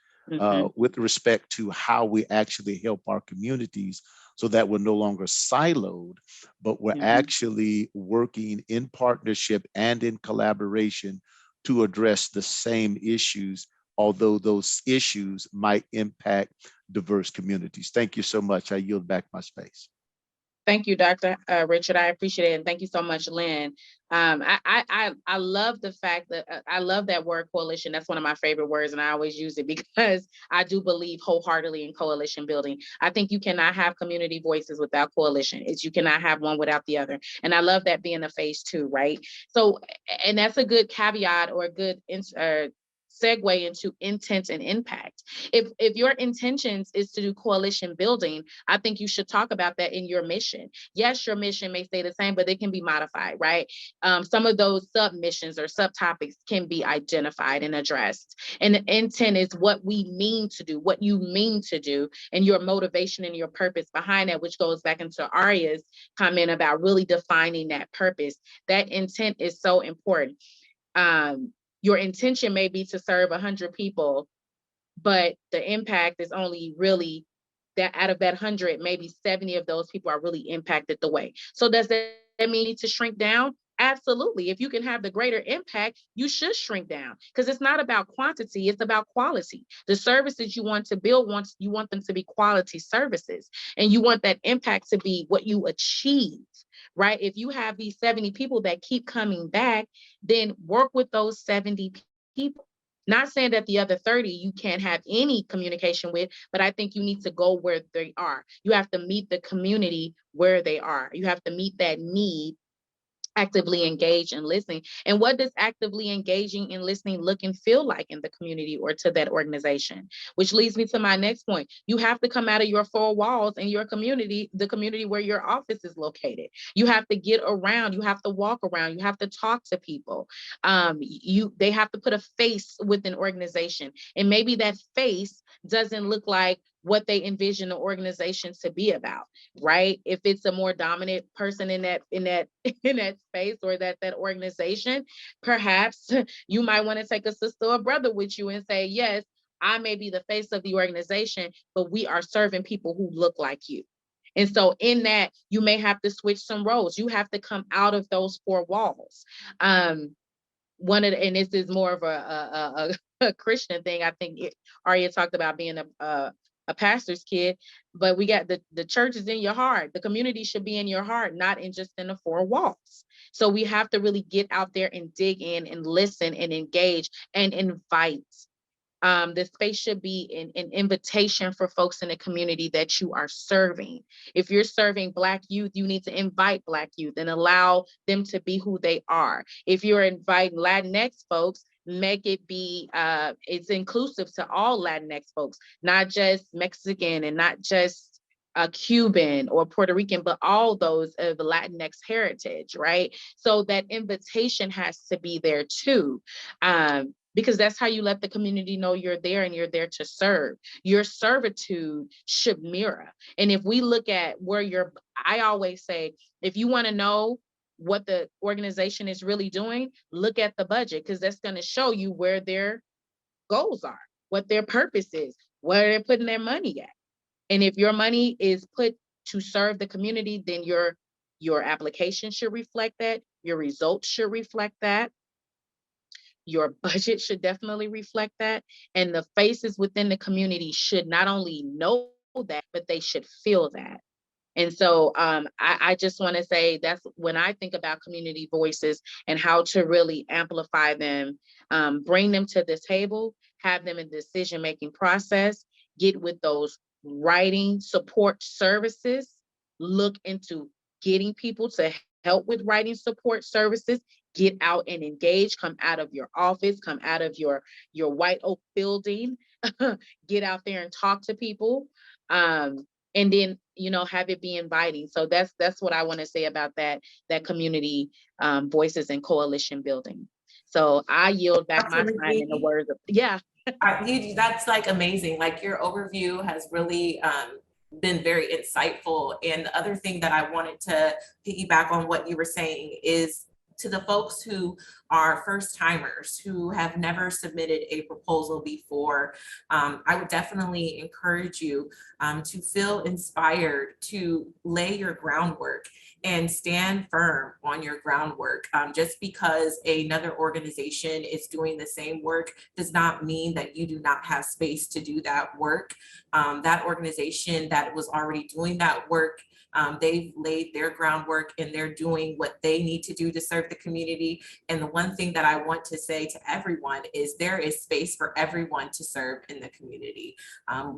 with respect to how we actually help our communities so that we're no longer siloed, but we're actually working in partnership and in collaboration to address the same issues, although those issues might impact diverse communities. Thank you so much. I yield back my space. Thank you, Dr. Richard. I appreciate it. And thank you so much, Lynn. I love the fact that I love that word coalition. That's one of my favorite words, and I always use it because I do believe wholeheartedly in coalition building. I think you cannot have community voices without coalition. You cannot have one without the other. And I love that being a phase 2, right? So, and that's a good caveat or a good segue into intent and impact. If your intentions is to do coalition building, I think you should talk about that in your mission. Yes, your mission may stay the same, but it can be modified, right? Some of those sub-missions or subtopics can be identified and addressed. And the intent is what we mean to do, what you mean to do, and your motivation and your purpose behind that, which goes back into Aria's comment about really defining that purpose. That intent is so important. Your intention may be to serve 100 people, but the impact is only really that out of that 100, maybe 70 of those people are really impacted the way. So does that mean you need to shrink down? Absolutely. If you can have the greater impact, you should shrink down because it's not about quantity, it's about quality. The services you want to build, you want them to be quality services, and you want that impact to be what you achieve. Right? If you have these 70 people that keep coming back, then work with those 70 people. Not saying that the other 30 you can't have any communication with, but I think you need to go where they are. You have to meet the community where they are. You have to meet that need, actively engage and listening. And what does actively engaging and listening look and feel like in the community or to that organization? Which leads me to my next point. You have to come out of your 4 walls in your community, the community where your office is located. You have to get around, you have to walk around, you have to talk to people. They have to put a face with an organization. And maybe that face doesn't look like what they envision the organization to be about, right? If it's a more dominant person in that space or that organization, perhaps you might want to take a sister or brother with you and say, yes, I may be the face of the organization, but we are serving people who look like you. And so in that, you may have to switch some roles. You have to come out of those 4 walls. And this is more of a Christian thing. I think Aria talked about being a pastor's kid, but we got the church is in your heart. The community should be in your heart, not just in the 4 walls. So we have to really get out there and dig in and listen and engage and invite. The space should be an invitation for folks in the community that you are serving. If you're serving Black youth, you need to invite Black youth and allow them to be who they are. If you're inviting Latinx folks, make it be, it's inclusive to all Latinx folks, not just Mexican and not just Cuban or Puerto Rican, but all those of the Latinx heritage, right? So that invitation has to be there too. Because that's how you let the community know you're there and you're there to serve. Your servitude should mirror. And if we look at where I always say, if you want to know what the organization is really doing, look at the budget, because that's going to show you where their goals are, what their purpose is, where they're putting their money at. And if your money is put to serve the community, then your application should reflect that, your results should reflect that. Your budget should definitely reflect that. And the faces within the community should not only know that, but they should feel that. And so I just want to say that's when I think about community voices and how to really amplify them, bring them to the table, have them in the decision-making process, get with those writing support services, look into getting people to help with writing support services, get out and engage, come out of your office, come out of your White Oak building, get out there and talk to people. And then, have it be inviting. So that's what I want to say about that community voices and coalition building. So I yield back my time in the words of, yeah. That's like amazing. Like your overview has really been very insightful. And the other thing that I wanted to piggyback on what you were saying is To the folks who are first timers, who have never submitted a proposal before, I would definitely encourage you to feel inspired to lay your groundwork and stand firm on your groundwork. Just because another organization is doing the same work does not mean that you do not have space to do that work. That organization that was already doing that work, they've laid their groundwork and they're doing what they need to do to serve the community. And the one thing that I want to say to everyone is there is space for everyone to serve in the community.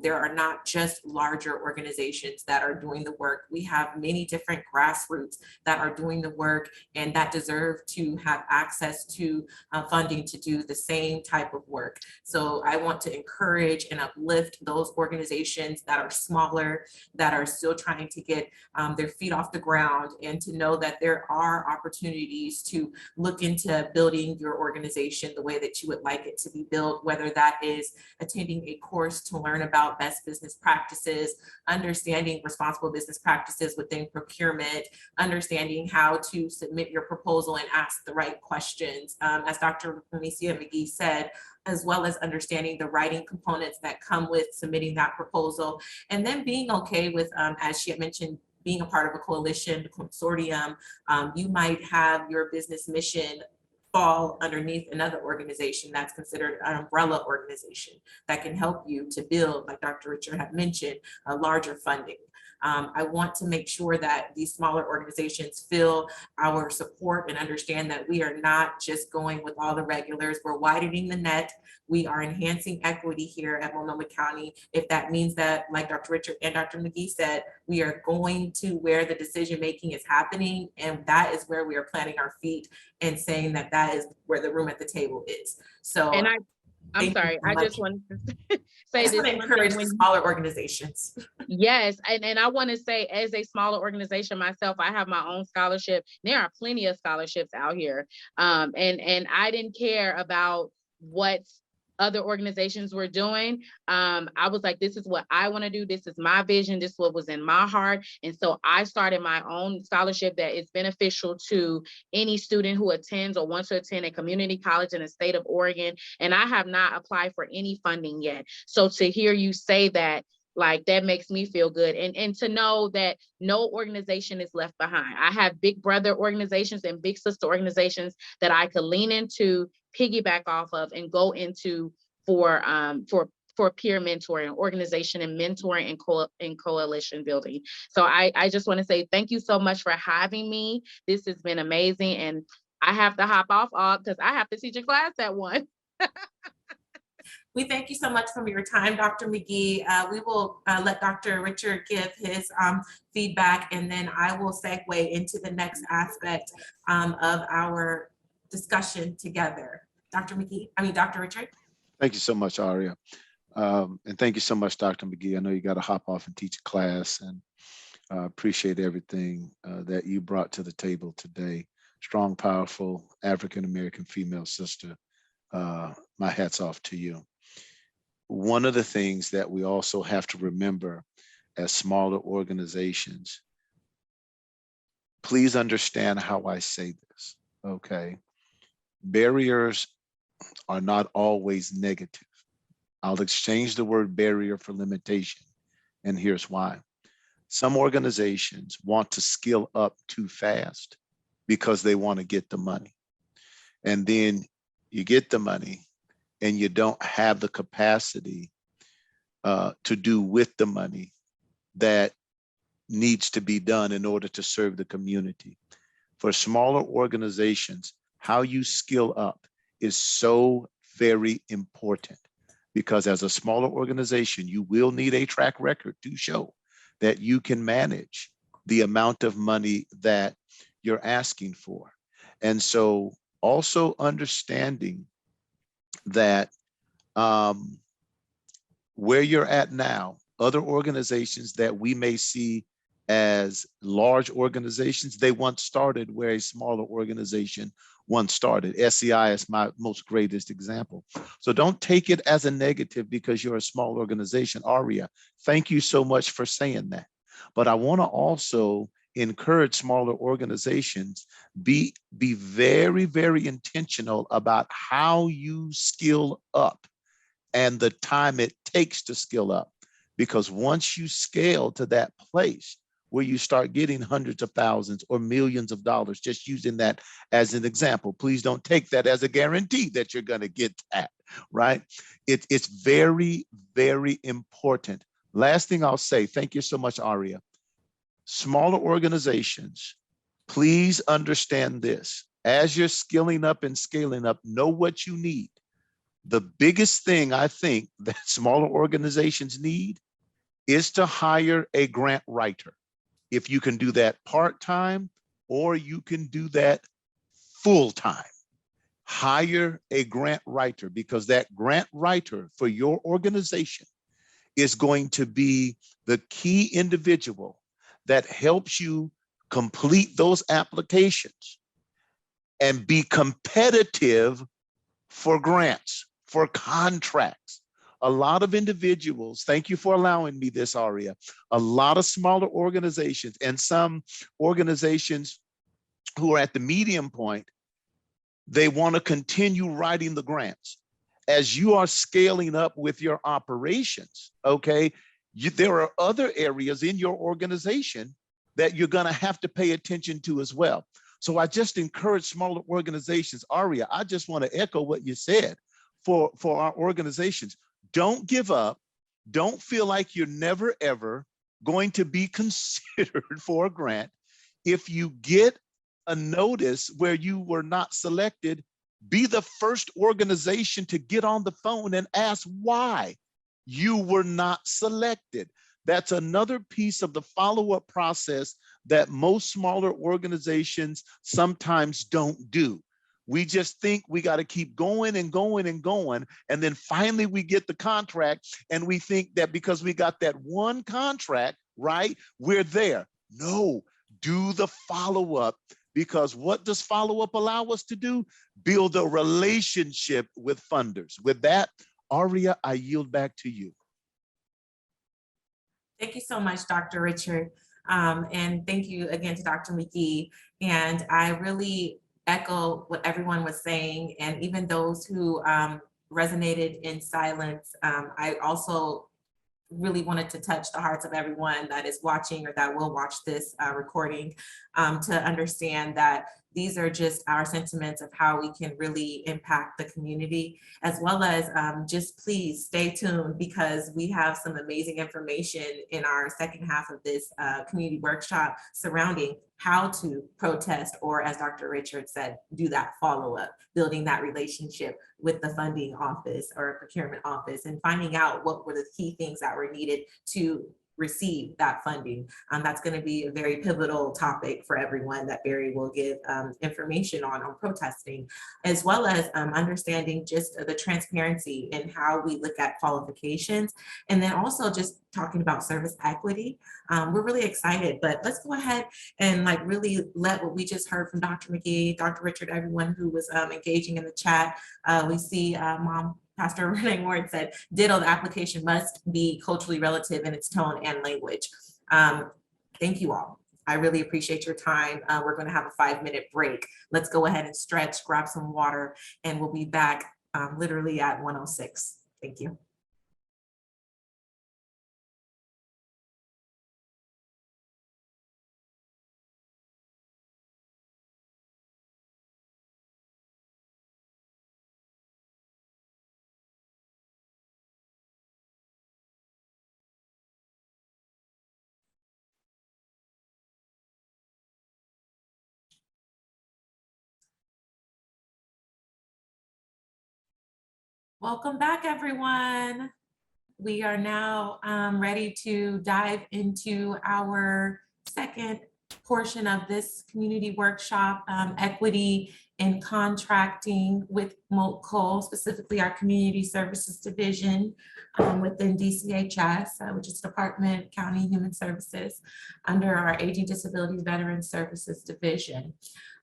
There are not just larger organizations that are doing the work. We have many different grassroots that are doing the work and that deserve to have access to funding to do the same type of work. So I want to encourage and uplift those organizations that are smaller, that are still trying to get their feet off the ground, and to know that there are opportunities to look into building your organization the way that you would like it to be built, whether that is attending a course to learn about best business practices, understanding responsible business practices within procurement, understanding how to submit your proposal and ask the right questions. As Dr. Amicia McGee said, as well as understanding the writing components that come with submitting that proposal, and then being okay with, as she had mentioned, being a part of a coalition, consortium. You might have your business mission fall underneath another organization that's considered an umbrella organization that can help you to build, like Dr. Richard had mentioned, a larger funding. I want to make sure that these smaller organizations feel our support and understand that we are not just going with all the regulars. We're widening the net. We are enhancing equity here at Multnomah County. If that means that, like Dr. Richard and Dr. McGee said, we are going to where the decision making is happening, and that is where we are planting our feet and saying that that is where the room at the table is. So, And I'm sorry, I just wanted to say this. Encourage the smaller organizations. Yes, and I want to say, as a smaller organization myself, I have my own scholarship. There are plenty of scholarships out here, and I didn't care about what other organizations were doing. I was like, this is what I want to do. This is my vision. This is what was in my heart. And so I started my own scholarship that is beneficial to any student who attends or wants to attend a community college in the state of Oregon. And I have not applied for any funding yet. So to hear you say that, like, that makes me feel good. And to know that no organization is left behind. I have big brother organizations and big sister organizations that I could lean into, piggyback off of, and go into for peer mentoring, organization and mentoring and coalition building. So I just want to say thank you so much for having me. This has been amazing. And I have to hop off because I have to teach a class at 1. We thank you so much for your time, Dr. McGee. We will let Dr. Richard give his feedback, and then I will segue into the next aspect of our discussion together. Dr. Richard. Thank you so much, Aria. And thank you so much, Dr. McGee. I know you got to hop off and teach a class, and appreciate everything that you brought to the table today. Strong, powerful African-American female sister. My hat's off to you. One of the things that we also have to remember as smaller organizations, please understand how I say this, okay? Barriers are not always negative. I'll exchange the word barrier for limitation, and here's why. Some organizations want to skill up too fast because they want to get the money. And then you get the money and you don't have the capacity to do with the money that needs to be done in order to serve the community. For smaller organizations, how you skill up is so very important, because as a smaller organization, you will need a track record to show that you can manage the amount of money that you're asking for. And so also understanding that where you're at now, other organizations that we may see as large organizations, they once started where a smaller organization once started. SEI is my most greatest example. So don't take it as a negative because you're a small organization. Aria, thank you so much for saying that. But I want to also encourage smaller organizations, be very, very intentional about how you skill up and the time it takes to skill up. Because once you scale to that place where you start getting hundreds of thousands or millions of dollars, just using that as an example, please don't take that as a guarantee that you're going to get that, right? It's very, very important. Last thing I'll say, thank you so much, Aria. Smaller organizations, please understand this. As you're skilling up and scaling up, know what you need. The biggest thing I think that smaller organizations need is to hire a grant writer. If you can do that part-time or you can do that full-time, hire a grant writer, because that grant writer for your organization is going to be the key individual that helps you complete those applications and be competitive for grants, for contracts. A lot of individuals, thank you for allowing me this, Aria, a lot of smaller organizations and some organizations who are at the medium point, they want to continue writing the grants. As you are scaling up with your operations, okay, there are other areas in your organization that you're going to have to pay attention to as well. So I just encourage smaller organizations. Aria, I just want to echo what you said for our organizations. Don't give up. Don't feel like you're never, ever going to be considered for a grant. If you get a notice where you were not selected, be the first organization to get on the phone and ask why you were not selected. That's another piece of the follow-up process that most smaller organizations sometimes don't do. We just think we got to keep going and going and going. And then finally we get the contract and we think that because we got that one contract, right, we're there. No, do the follow-up, because what does follow-up allow us to do? Build a relationship with funders. With that, Aria, I yield back to you. Thank you so much, Dr. Richard. And thank you again to Dr. McGee. And I really echo what everyone was saying, and even those who resonated in silence. I also really wanted to touch the hearts of everyone that is watching or that will watch this recording, to understand that these are just our sentiments of how we can really impact the community, as well as just please stay tuned, because we have some amazing information in our second half of this community workshop surrounding how to protest, or as Dr. Richard said, do that follow-up, building that relationship with the funding office or procurement office, and finding out what were the key things that were needed to receive that funding. That's going to be a very pivotal topic for everyone that Barry will give information on protesting, as well as understanding just the transparency in how we look at qualifications, and then also just talking about service equity. We're really excited, but let's go ahead and like really let what we just heard from Dr. McGee, Dr. Richard, everyone who was engaging in the chat. We see Pastor Renee Ward said, ditto, the application must be culturally relative in its tone and language. Thank you all. I really appreciate your time. We're going to have a 5-minute break. Let's go ahead and stretch, grab some water, and we'll be back literally at 1:06. Thank you. Welcome back, everyone. We are now ready to dive into our second portion of this community workshop, equity in contracting with Multco, specifically our community services division within DCHS, which is Department County Human Services, under our Aging Disabilities Veteran Services division.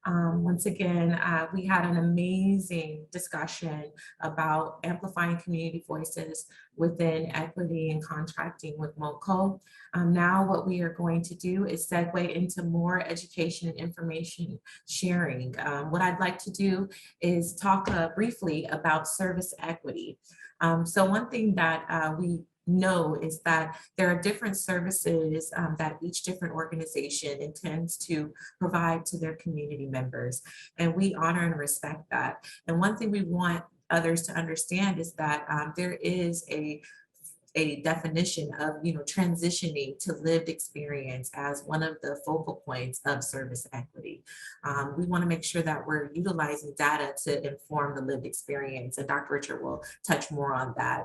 Once again, we had an amazing discussion about amplifying community voices within equity and contracting with Multco. Now what we are going to do is segue into more education and information sharing. What I'd like to do is talk briefly about service equity. So one thing that we know is that there are different services that each different organization intends to provide to their community members. And we honor and respect that. And one thing we want others to understand is that there is a definition of, transitioning to lived experience as one of the focal points of service equity. We want to make sure that we're utilizing data to inform the lived experience, and Dr. Richard will touch more on that.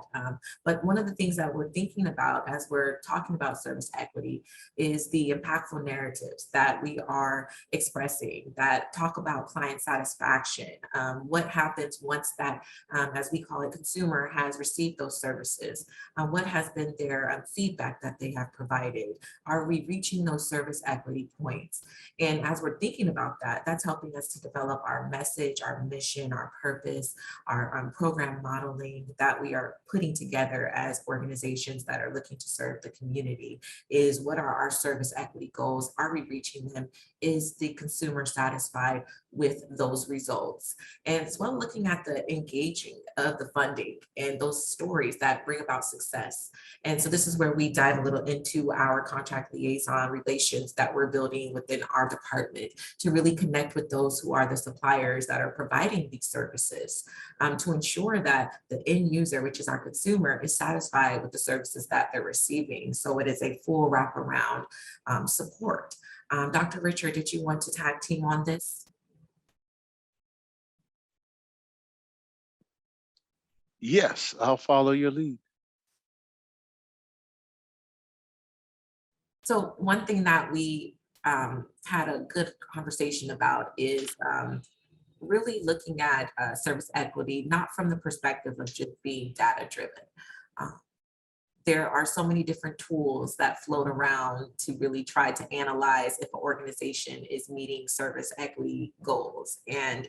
But one of the things that we're thinking about as we're talking about service equity is the impactful narratives that we are expressing that talk about client satisfaction. What happens once that, as we call it, consumer has received those services? What has been their feedback that they have provided? Are we reaching those service equity points? And as we're thinking about that, that's helping us to develop our message, our mission, our purpose, our program modeling that we are putting together as organizations that are looking to serve the community. Is what are our service equity goals? Are we reaching them? Is the consumer satisfied with those results? And as well, looking at the engaging of the funding and those stories that bring about success. And so this is where we dive a little into our contract liaison relations that we're building within our department to really connect with those who are the suppliers that are providing these services, to ensure that the end user, which is our consumer, is satisfied with the services that they're receiving. So it is a full wraparound support. Dr. Richard, did you want to tag team on this? Yes, I'll follow your lead. So one thing that we had a good conversation about is really looking at service equity, not from the perspective of just being data driven. There are so many different tools that float around to really try to analyze if an organization is meeting service equity goals. And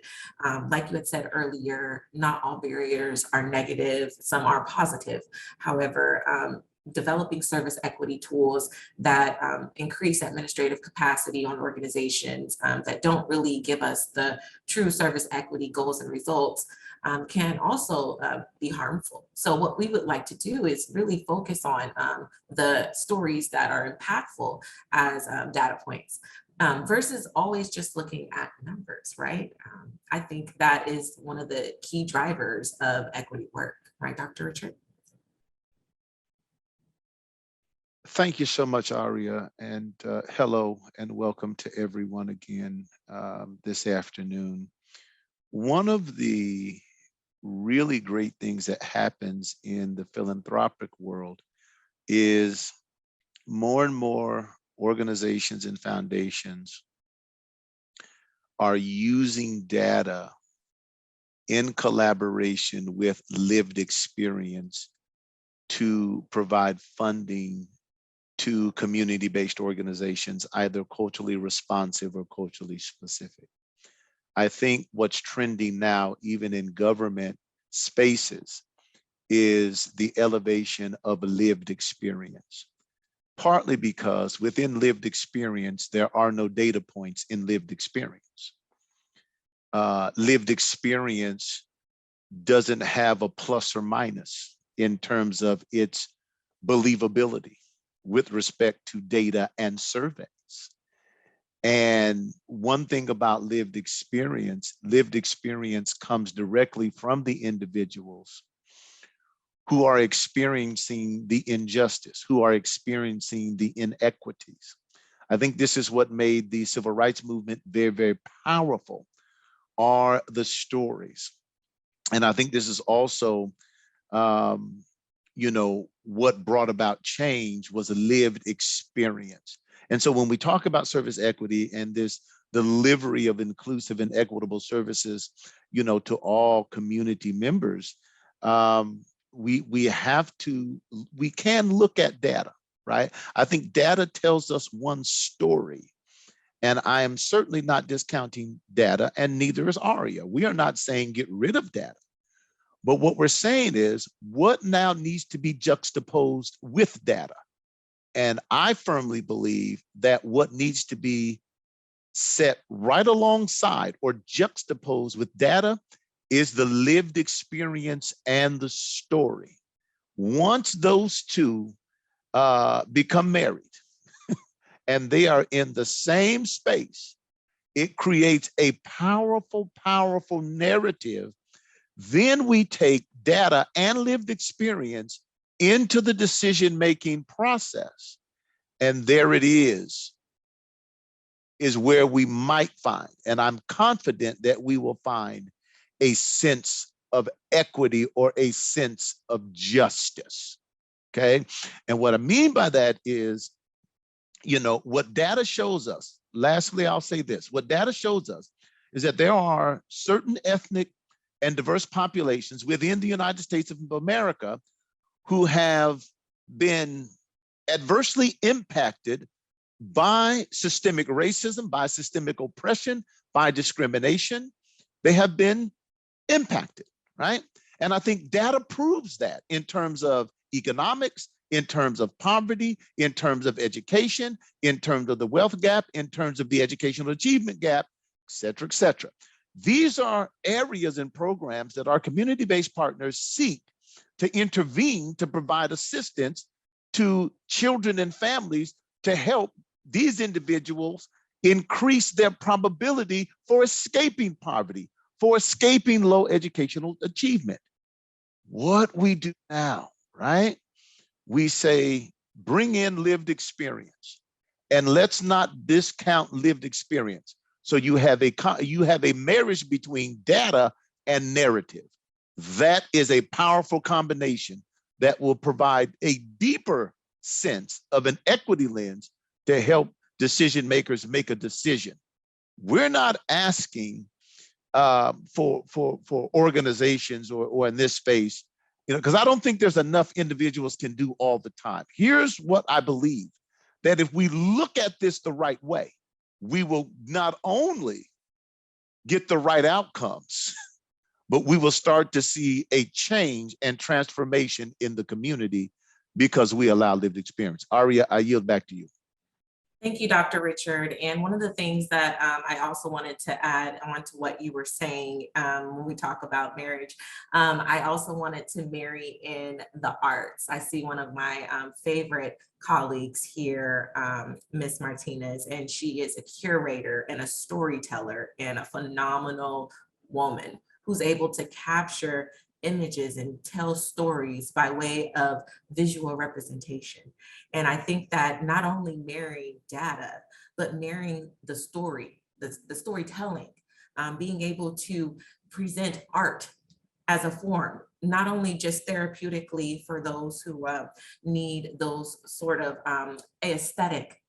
like you had said earlier, not all barriers are negative, some are positive. However, developing service equity tools that increase administrative capacity on organizations that don't really give us the true service equity goals and results can also be harmful. So what we would like to do is really focus on the stories that are impactful as data points. Versus always just looking at numbers, right? I think that is one of the key drivers of equity work, right, Dr. Richard? Thank you so much, Aria, and hello and welcome to everyone again this afternoon. One of the really great things that happens in the philanthropic world is more and more organizations and foundations are using data in collaboration with lived experience to provide funding to community-based organizations, either culturally responsive or culturally specific. I think what's trending now, even in government spaces, is the elevation of lived experience. Partly because within lived experience, there are no data points in lived experience. Lived experience doesn't have a plus or minus in terms of its believability with respect to data and surveys. And one thing about lived experience comes directly from the individuals who are experiencing the injustice, who are experiencing the inequities. I think this is what made the civil rights movement very, very powerful, are the stories. And I think this is also, what brought about change was a lived experience. And so when we talk about service equity and this delivery of inclusive and equitable services, to all community members, we can look at data, right? I think data tells us one story, And I am certainly not discounting data, and neither is ARIA. We are not saying get rid of data. But what we're saying is what now needs to be juxtaposed with data. And I firmly believe that what needs to be set right alongside or juxtaposed with data is the lived experience and the story. Once those two become married and they are in the same space, it creates a powerful, powerful narrative. Then we take data and lived experience into the decision-making process. And there it is where we might find, and I'm confident that we will find, a sense of equity or a sense of justice. Okay. And what I mean by that is, what data shows us, lastly, I'll say this, what data shows us is that there are certain ethnic and diverse populations within the United States of America who have been adversely impacted by systemic racism, by systemic oppression, by discrimination. They have been impacted, right? And I think data proves that in terms of economics, in terms of poverty, in terms of education, in terms of the wealth gap, in terms of the educational achievement gap, et cetera, et cetera. These are areas and programs that our community-based partners seek to intervene to provide assistance to children and families to help these individuals increase their probability for escaping poverty, for escaping low educational achievement. What we do now, right? We say, bring in lived experience, and let's not discount lived experience. So you have a marriage between data and narrative. That is a powerful combination that will provide a deeper sense of an equity lens to help decision makers make a decision. We're not asking for organizations or in this space, because I don't think there's enough individuals can do all the time. Here's what I believe, that if we look at this the right way, we will not only get the right outcomes, but we will start to see a change and transformation in the community because we allow lived experience. Aria, I yield back to you. Thank you, Dr. Richard. And one of the things that I also wanted to add on to what you were saying when we talk about marriage, I also wanted to marry in the arts. I see one of my favorite colleagues here, Miss Martinez, and she is a curator and a storyteller and a phenomenal woman who's able to capture images and tell stories by way of visual representation. And I think that not only marrying data, but marrying the story, the storytelling, being able to present art as a form, not only just therapeutically for those who need those sort of aesthetic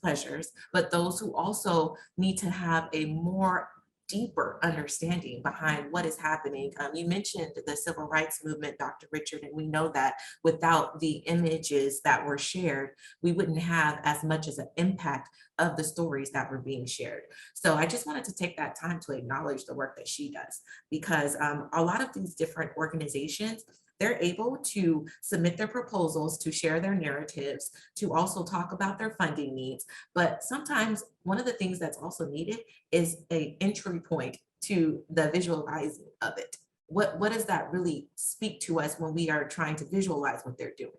pleasures, but those who also need to have a more deeper understanding behind what is happening. You mentioned the civil rights movement, Dr. Richard, and we know that without the images that were shared, we wouldn't have as much as an impact of the stories that were being shared. So I just wanted to take that time to acknowledge the work that she does, because a lot of these different organizations, they're able to submit their proposals, to share their narratives, to also talk about their funding needs. But sometimes one of the things that's also needed is an entry point to the visualizing of it. What does that really speak to us when we are trying to visualize what they're doing?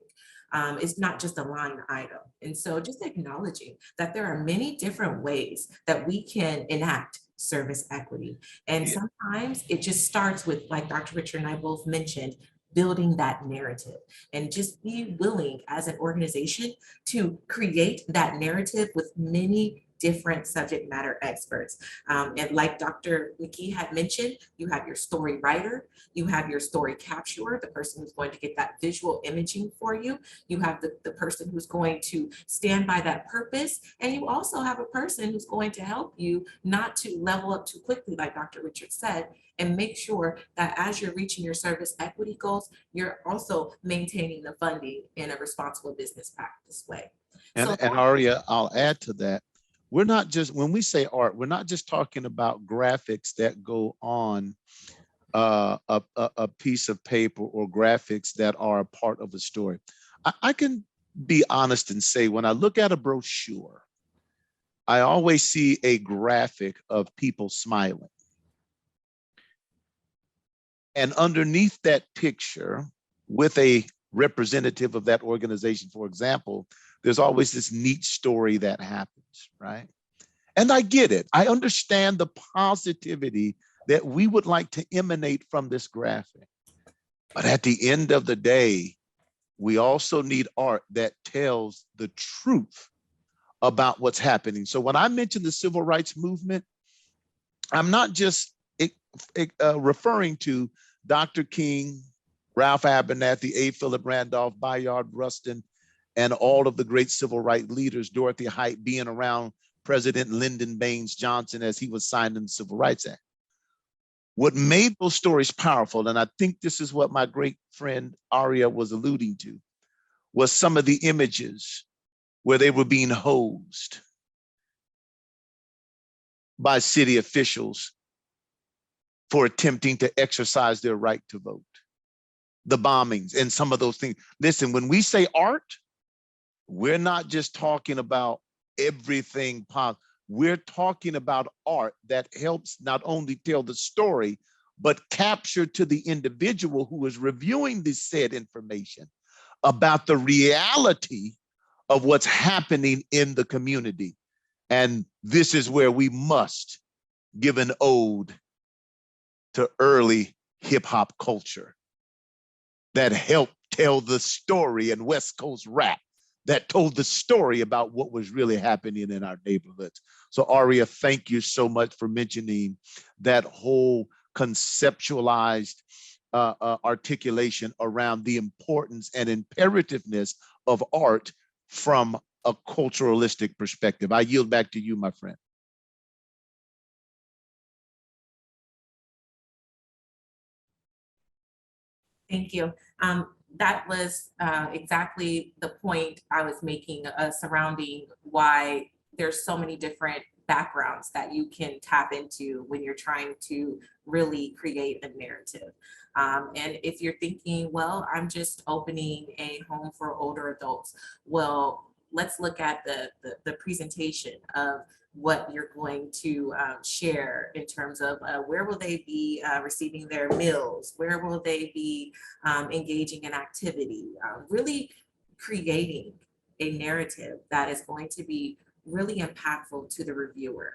It's not just a line item. And so just acknowledging that there are many different ways that we can enact service equity. And sometimes it just starts with, like Dr. Richard and I both mentioned, building that narrative, and just be willing as an organization to create that narrative with many different subject matter experts. And like Dr. McKee had mentioned, you have your story writer, you have your story capturer, the person who's going to get that visual imaging for you. You have the person who's going to stand by that purpose. And you also have a person who's going to help you not to level up too quickly, like Dr. Richard said, and make sure that as you're reaching your service equity goals, you're also maintaining the funding in a responsible business practice way. And Aria, I'll add to that. we're not just, when we say art, we're not just talking about graphics that go on a piece of paper or graphics that are a part of a story. I can be honest and say, when I look at a brochure, I always see a graphic of people smiling. And underneath that picture, with a representative of that organization, for example, there's always this neat story that happens, right? And I get it. I understand the positivity that we would like to emanate from this graphic. But at the end of the day, we also need art that tells the truth about what's happening. So when I mention the civil rights movement, I'm not just referring to Dr. King, Ralph Abernathy, A. Philip Randolph, Bayard Rustin, and all of the great civil rights leaders, Dorothy Height being around President Lyndon Baines Johnson as he was signing the Civil Rights Act. What made those stories powerful, and I think this is what my great friend Aria was alluding to, was some of the images where they were being hosed by city officials for attempting to exercise their right to vote. The bombings and some of those things. Listen, when we say art, we're not just talking about everything positive. We're talking about art that helps not only tell the story, but capture to the individual who is reviewing this said information about the reality of what's happening in the community. And this is where we must give an ode to early hip hop culture that helped tell the story, in West Coast rap that told the story about what was really happening in our neighborhoods. So Aria, thank you so much for mentioning that whole conceptualized articulation around the importance and imperativeness of art from a culturalistic perspective. I yield back to you, my friend. Thank you. That was exactly the point I was making surrounding why there's so many different backgrounds that you can tap into when you're trying to really create a narrative. And if you're thinking, well, I'm just opening a home for older adults, well, let's look at the presentation of what you're going to share in terms of where will they be receiving their meals, where will they be engaging in activity, really creating a narrative that is going to be really impactful to the reviewer.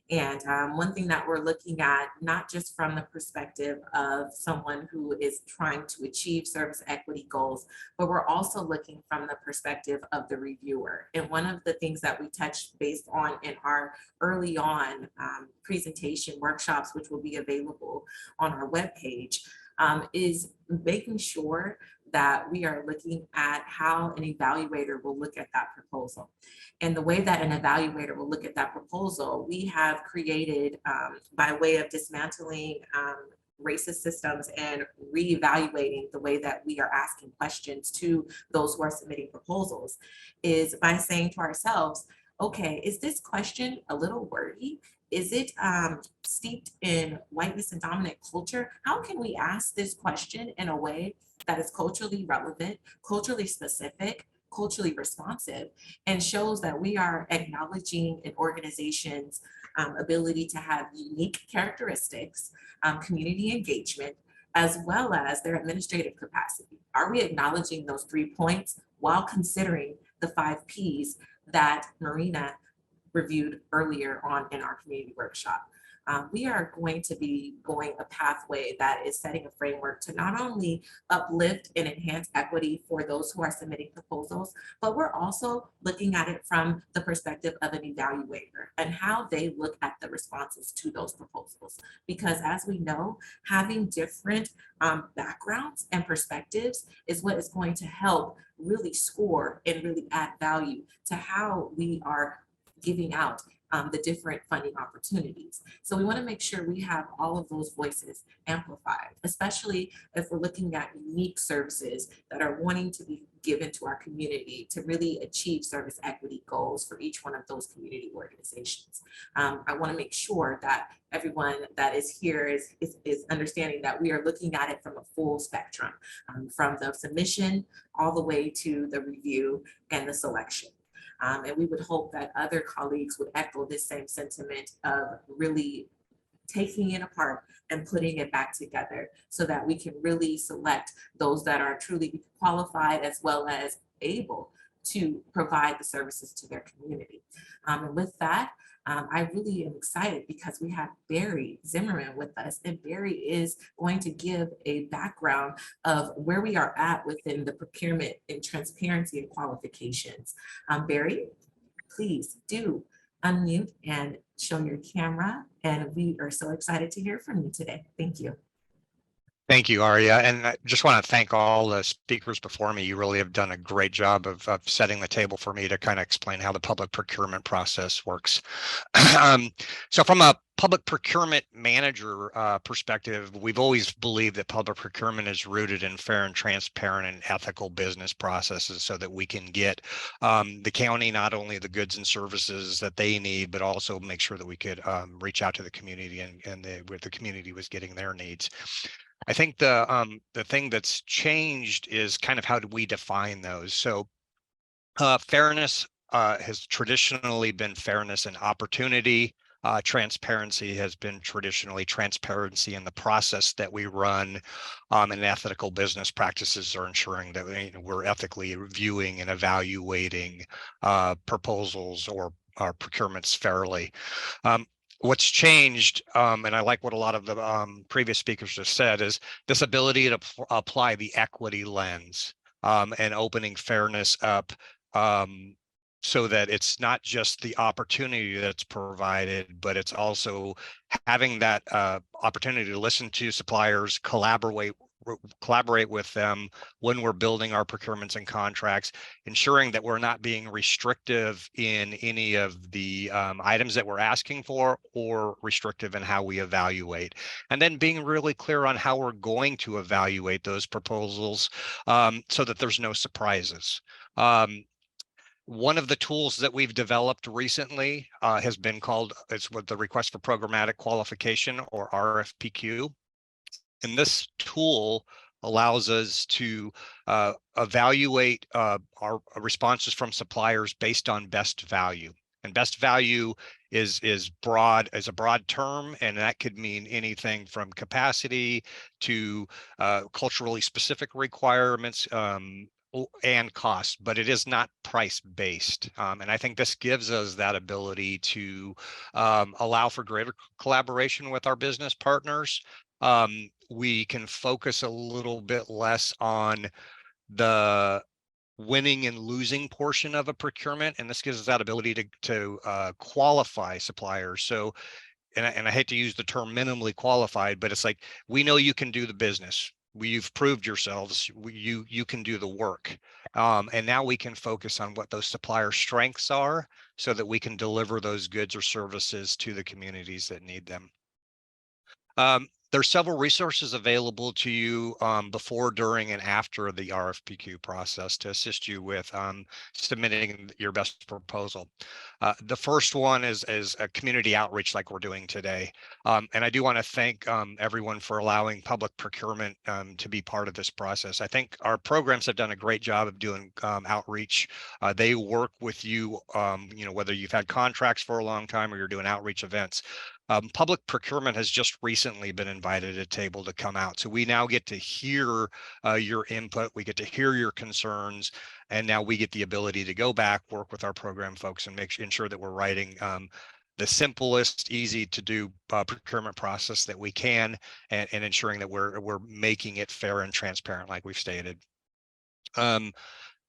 And one thing that we're looking at, not just from the perspective of someone who is trying to achieve service equity goals, but we're also looking from the perspective of the reviewer. And one of the things that we touched based on in our early on presentation workshops, which will be available on our webpage, is making sure that we are looking at how an evaluator will look at that proposal. And the way that an evaluator will look at that proposal, we have created by way of dismantling racist systems and reevaluating the way that we are asking questions to those who are submitting proposals, is by saying to ourselves, okay, is this question a little wordy? Is it steeped in whiteness and dominant culture? How can we ask this question in a way that is culturally relevant, culturally specific, culturally responsive, and shows that we are acknowledging an organization's ability to have unique characteristics, community engagement, as well as their administrative capacity? Are we acknowledging those 3 points while considering the 5 Ps that Marina reviewed earlier on in our community workshop? We are going to be going a pathway that is setting a framework to not only uplift and enhance equity for those who are submitting proposals, but we're also looking at it from the perspective of an evaluator and how they look at the responses to those proposals. Because as we know, having different backgrounds and perspectives is what is going to help really score and really add value to how we are giving out the different funding opportunities. So we want to make sure we have all of those voices amplified, especially if we're looking at unique services that are wanting to be given to our community to really achieve service equity goals for each one of those community organizations. I want to make sure that everyone that is here is understanding that we are looking at it from a full spectrum, from the submission all the way to the review and the selection. And we would hope that other colleagues would echo this same sentiment of really taking it apart and putting it back together so that we can really select those that are truly qualified as well as able to provide the services to their community. And with that, I really am excited because we have Barry Zimmerman with us, and Barry is going to give a background of where we are at within the procurement and transparency and qualifications. Barry, please do unmute and show your camera, and we are so excited to hear from you today. Thank you. Thank you, Aria. And I just want to thank all the speakers before me. You really have done a great job of setting the table for me to kind of explain how the public procurement process works. So from a public procurement manager perspective, we've always believed that public procurement is rooted in fair and transparent and ethical business processes so that we can get the county not only the goods and services that they need, but also make sure that we could reach out to the community and the community was getting their needs. I think the thing that's changed is kind of how do we define those. So fairness has traditionally been fairness and opportunity. Transparency has been traditionally transparency in the process that we run, and ethical business practices are ensuring that we're ethically reviewing and evaluating proposals or our procurements fairly. What's changed, and I like what a lot of the previous speakers just said, is this ability to apply the equity lens and opening fairness up so that it's not just the opportunity that's provided, but it's also having that opportunity to listen to suppliers, collaborate with them when we're building our procurements and contracts, ensuring that we're not being restrictive in any of the items that we're asking for or restrictive in how we evaluate. And then being really clear on how we're going to evaluate those proposals so that there's no surprises. One of the tools that we've developed recently has been called, it's what the request for programmatic qualification, or RFPQ. And this tool allows us to evaluate our responses from suppliers based on best value. And best value is a broad term, and that could mean anything from capacity to culturally specific requirements and cost, but it is not price based. And I think this gives us that ability to allow for greater collaboration with our business partners. We can focus a little bit less on the winning and losing portion of a procurement, and this gives us that ability to qualify suppliers. So, and I hate to use the term minimally qualified, but it's like, we know you can do the business. You've proved yourselves. You can do the work, and now we can focus on what those supplier strengths are, so that we can deliver those goods or services to the communities that need them. There's several resources available to you before, during, and after the RFPQ process to assist you with submitting your best proposal. The first one is a community outreach like we're doing today. And I do want to thank everyone for allowing public procurement to be part of this process. I think our programs have done a great job of doing outreach. They work with you, whether you've had contracts for a long time or you're doing outreach events. Public procurement has just recently been invited to table to come out. So we now get to hear your input, we get to hear your concerns, and now we get the ability to go back, work with our program folks, and ensure that we're writing the simplest, easy to do procurement process that we can, and ensuring that we're making it fair and transparent like we've stated.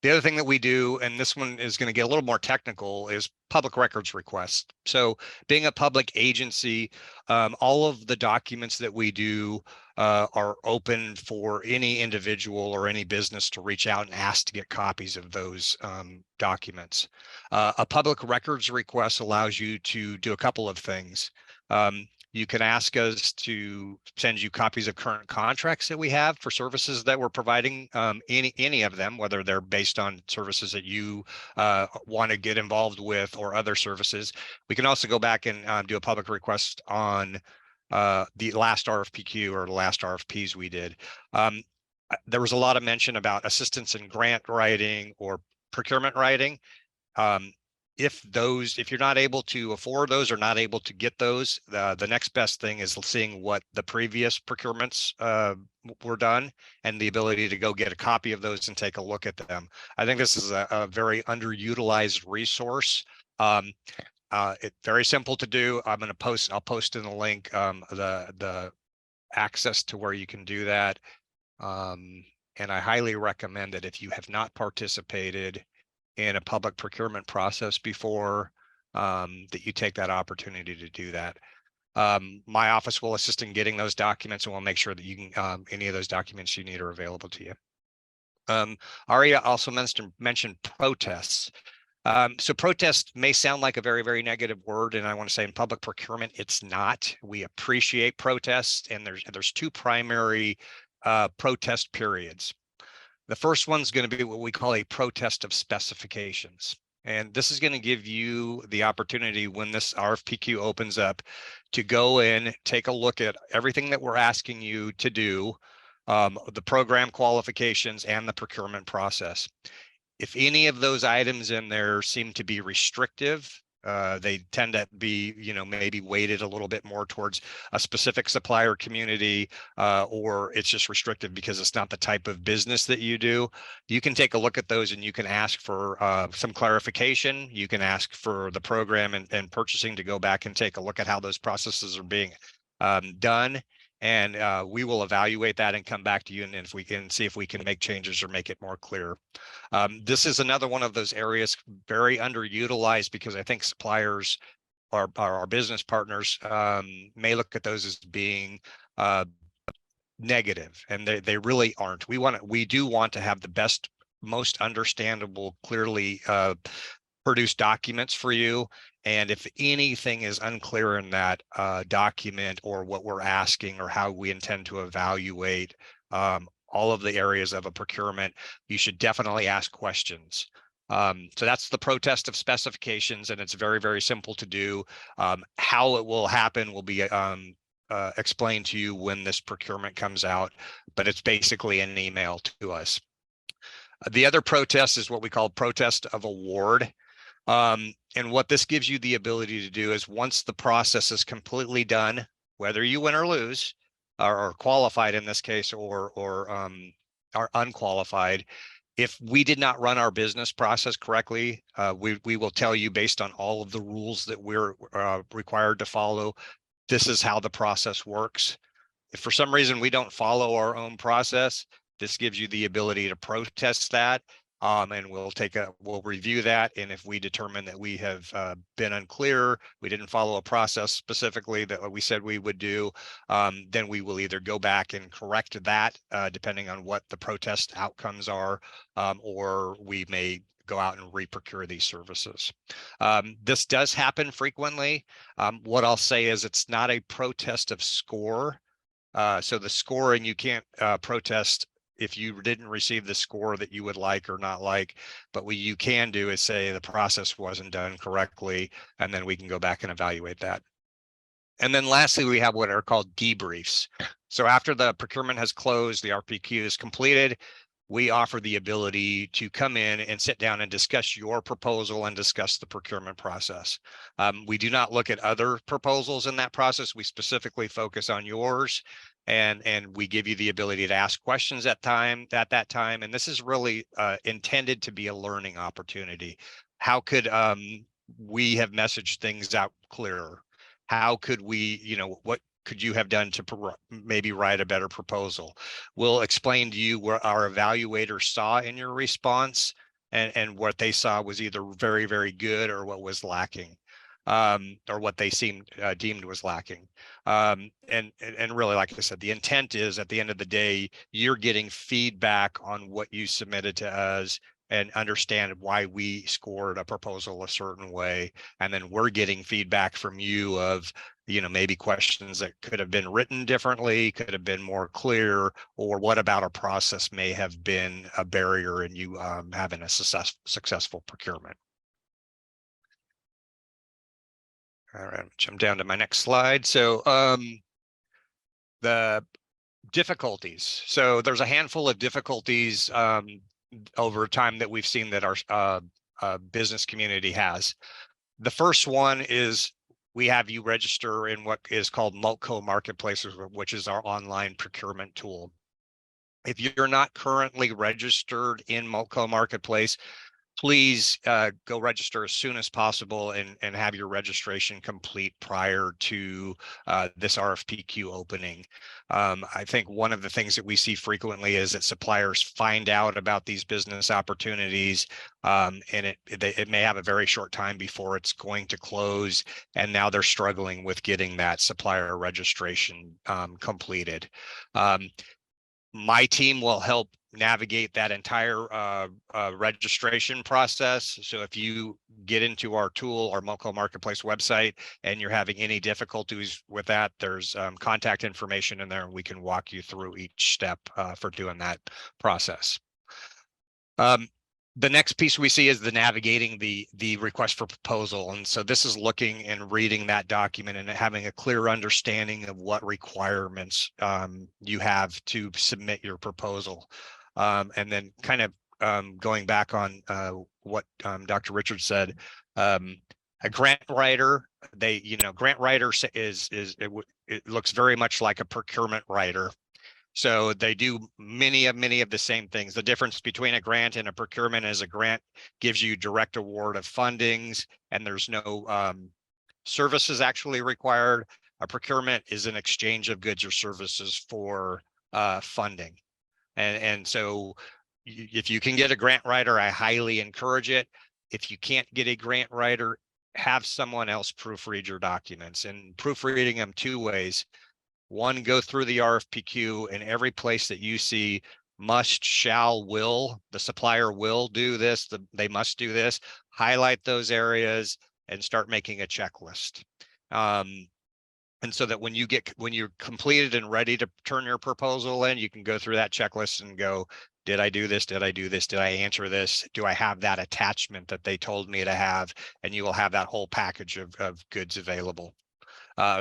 The other thing that we do, and this one is going to get a little more technical, is public records requests. So being a public agency, all of the documents that we do are open for any individual or any business to reach out and ask to get copies of those documents. A public records request allows you to do a couple of things. You can ask us to send you copies of current contracts that we have for services that we're providing, any of them, whether they're based on services that you want to get involved with or other services. We can also go back and do a public request on the last RFPQ or the last RFPs we did. There was a lot of mention about assistance in grant writing or procurement writing. If you're not able to afford those or not able to get those, the next best thing is seeing what the previous procurements were done and the ability to go get a copy of those and take a look at them. I think this is a very underutilized resource. It's very simple to do. I'll post in the link the access to where you can do that. And I highly recommend that if you have not participated in a public procurement process before, that you take that opportunity to do that. My office will assist in getting those documents, and we'll make sure that you can, any of those documents you need are available to you. Aria also mentioned protests. So protest may sound like a very, very negative word, and I want to say in public procurement, it's not. We appreciate protests, and there's two primary protest periods. The first one's going to be what we call a protest of specifications. And this is going to give you the opportunity when this RFPQ opens up to go in, take a look at everything that we're asking you to do, the program qualifications and the procurement process. If any of those items in there seem to be restrictive, they tend to be, maybe weighted a little bit more towards a specific supplier community, or it's just restrictive because it's not the type of business that you do. You can take a look at those and you can ask for some clarification. You can ask for the program and purchasing to go back and take a look at how those processes are being done. And we will evaluate that and come back to you, and if we can see if we can make changes or make it more clear. This is another one of those areas very underutilized because I think suppliers, our business partners, may look at those as being negative, and they really aren't. We do want to have the best, most understandable, clearly produced documents for you. And if anything is unclear in that document or what we're asking or how we intend to evaluate all of the areas of a procurement, you should definitely ask questions. So that's the protest of specifications, and it's very, very simple to do. How it will happen will be explained to you when this procurement comes out, but it's basically an email to us. The other protest is what we call protest of award. And what this gives you the ability to do is once the process is completely done, whether you win or lose, or qualified in this case, or are unqualified, if we did not run our business process correctly, we will tell you based on all of the rules that we're required to follow, this is how the process works. If for some reason we don't follow our own process, this gives you the ability to protest that. And we'll review that. And if we determine that we have been unclear, we didn't follow a process specifically that we said we would do, then we will either go back and correct that, depending on what the protest outcomes are, or we may go out and re-procure these services. This does happen frequently. What I'll say is it's not a protest of score. So the scoring, you can't protest if you didn't receive the score that you would like or not like, but what you can do is say the process wasn't done correctly, and then we can go back and evaluate that. And then lastly, we have what are called debriefs. So after the procurement has closed, the RPQ is completed, we offer the ability to come in and sit down and discuss your proposal and discuss the procurement process. We do not look at other proposals in that process. We specifically focus on yours. And we give you the ability to ask questions at that time. And this is really intended to be a learning opportunity. How could we have messaged things out clearer? How could we, what could you have done to maybe write a better proposal? We'll explain to you where our evaluators saw in your response and what they saw was either very, very good or what was lacking, or what they deemed was lacking. And really, like I said, the intent is at the end of the day, you're getting feedback on what you submitted to us and understand why we scored a proposal a certain way. And then we're getting feedback from you of, maybe questions that could have been written differently, could have been more clear, or what about a process may have been a barrier in you having a successful procurement. All right, jump down to my next slide. So the difficulties. So there's a handful of difficulties over time that we've seen that our business community has. The first one is we have you register in what is called Multco Marketplaces, which is our online procurement tool. If you're not currently registered in Multco Marketplace, please go register as soon as possible and have your registration complete prior to this RFPQ opening. I think one of the things that we see frequently is that suppliers find out about these business opportunities, and it may have a very short time before it's going to close, and now they're struggling with getting that supplier registration completed. My team will help navigate that entire registration process. So if you get into our tool, our Multco Marketplace website, and you're having any difficulties with that, there's contact information in there, and we can walk you through each step for doing that process. The next piece we see is the navigating the request for proposal. And so this is looking and reading that document and having a clear understanding of what requirements you have to submit your proposal. And then kind of going back on what Dr. Richards said, a grant writer, grant writer it looks very much like a procurement writer. So they do many of the same things. The difference between a grant and a procurement is a grant gives you direct award of fundings, and there's no services actually required. A procurement is an exchange of goods or services for funding. And so if you can get a grant writer, I highly encourage it. If you can't get a grant writer, have someone else proofread your documents, and proofreading them two ways. One, go through the RFPQ, and every place that you see must, shall, will, the supplier will do this, they must do this, highlight those areas and start making a checklist. And so that when you're completed and ready to turn your proposal in, you can go through that checklist and go, did I do this? Did I do this? Did I answer this? Do I have that attachment that they told me to have? And you will have that whole package of goods available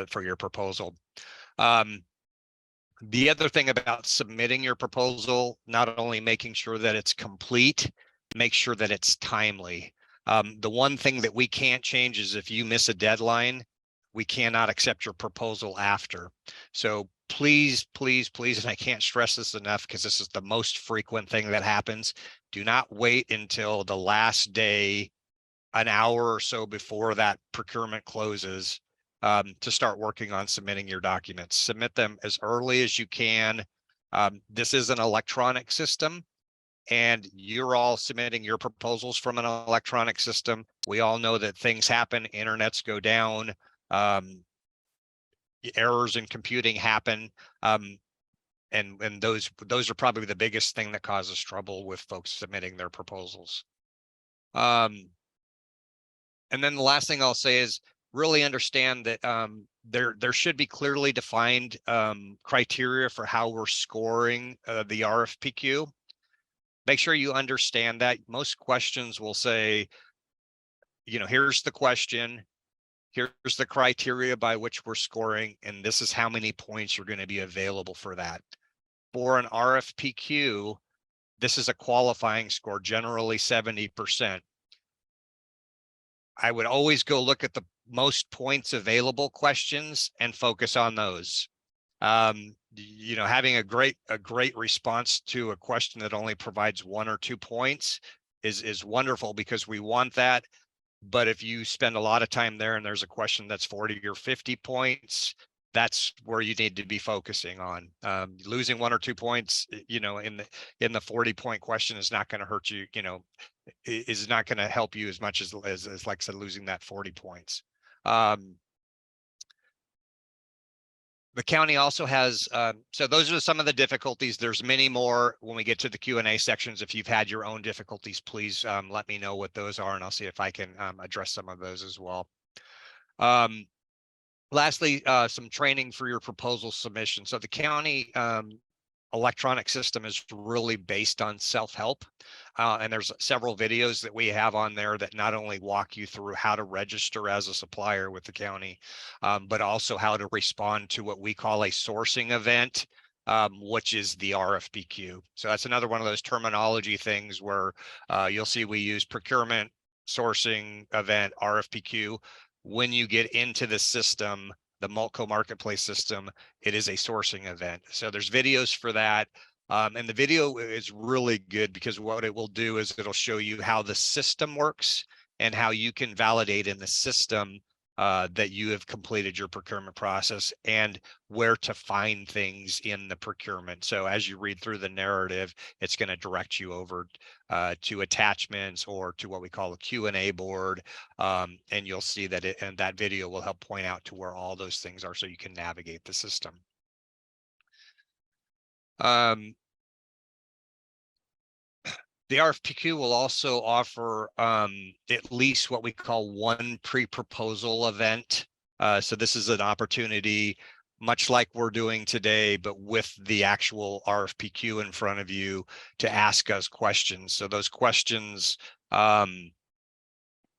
for your proposal. The other thing about submitting your proposal, not only making sure that it's complete, make sure that it's timely. The one thing that we can't change is if you miss a deadline, we cannot accept your proposal after. So please, please, please, and I can't stress this enough because this is the most frequent thing that happens. Do not wait until the last day, an hour or so before that procurement closes, to start working on submitting your documents. Submit them as early as you can. This is an electronic system, and you're all submitting your proposals from an electronic system. We all know that things happen, internets go down, errors in computing happen. And those are probably the biggest thing that causes trouble with folks submitting their proposals. And then the last thing I'll say is really understand that there should be clearly defined criteria for how we're scoring the RFPQ. Make sure you understand that. Most questions will say, here's the question, here's the criteria by which we're scoring, and this is how many points are going to be available for that. For an RFPQ, this is a qualifying score, generally 70%. I would always go look at the most points available questions and focus on those. Having a great response to a question that only provides 1 or 2 points is wonderful, because we want that. But if you spend a lot of time there and there's a question that's 40 or 50 points, that's where you need to be focusing on. Losing 1 or 2 points, in the 40-point question is not going to hurt you, is not going to help you as much as like I said, losing that 40 points. The county also has, so those are some of the difficulties. There's many more when we get to the Q&A sections. If you've had your own difficulties, please let me know what those are, and I'll see if I can address some of those as well. Lastly, some training for your proposal submission. So the county electronic system is really based on self-help. And there's several videos that we have on there that not only walk you through how to register as a supplier with the county, but also how to respond to what we call a sourcing event, which is the RFPQ. So that's another one of those terminology things where you'll see we use procurement, sourcing event, RFPQ. When you get into the system, the Multco marketplace system, it is a sourcing event. So there's videos for that. And the video is really good because what it will do is it'll show you how the system works and how you can validate in the system that you have completed your procurement process and where to find things in the procurement. So as you read through the narrative, it's going to direct you over to attachments or to what we call a Q&A board. And you'll see that and that video will help point out to where all those things are so you can navigate the system. The RFPQ will also offer at least what we call one pre-proposal event. So this is an opportunity, much like we're doing today, but with the actual RFPQ in front of you to ask us questions. So those questions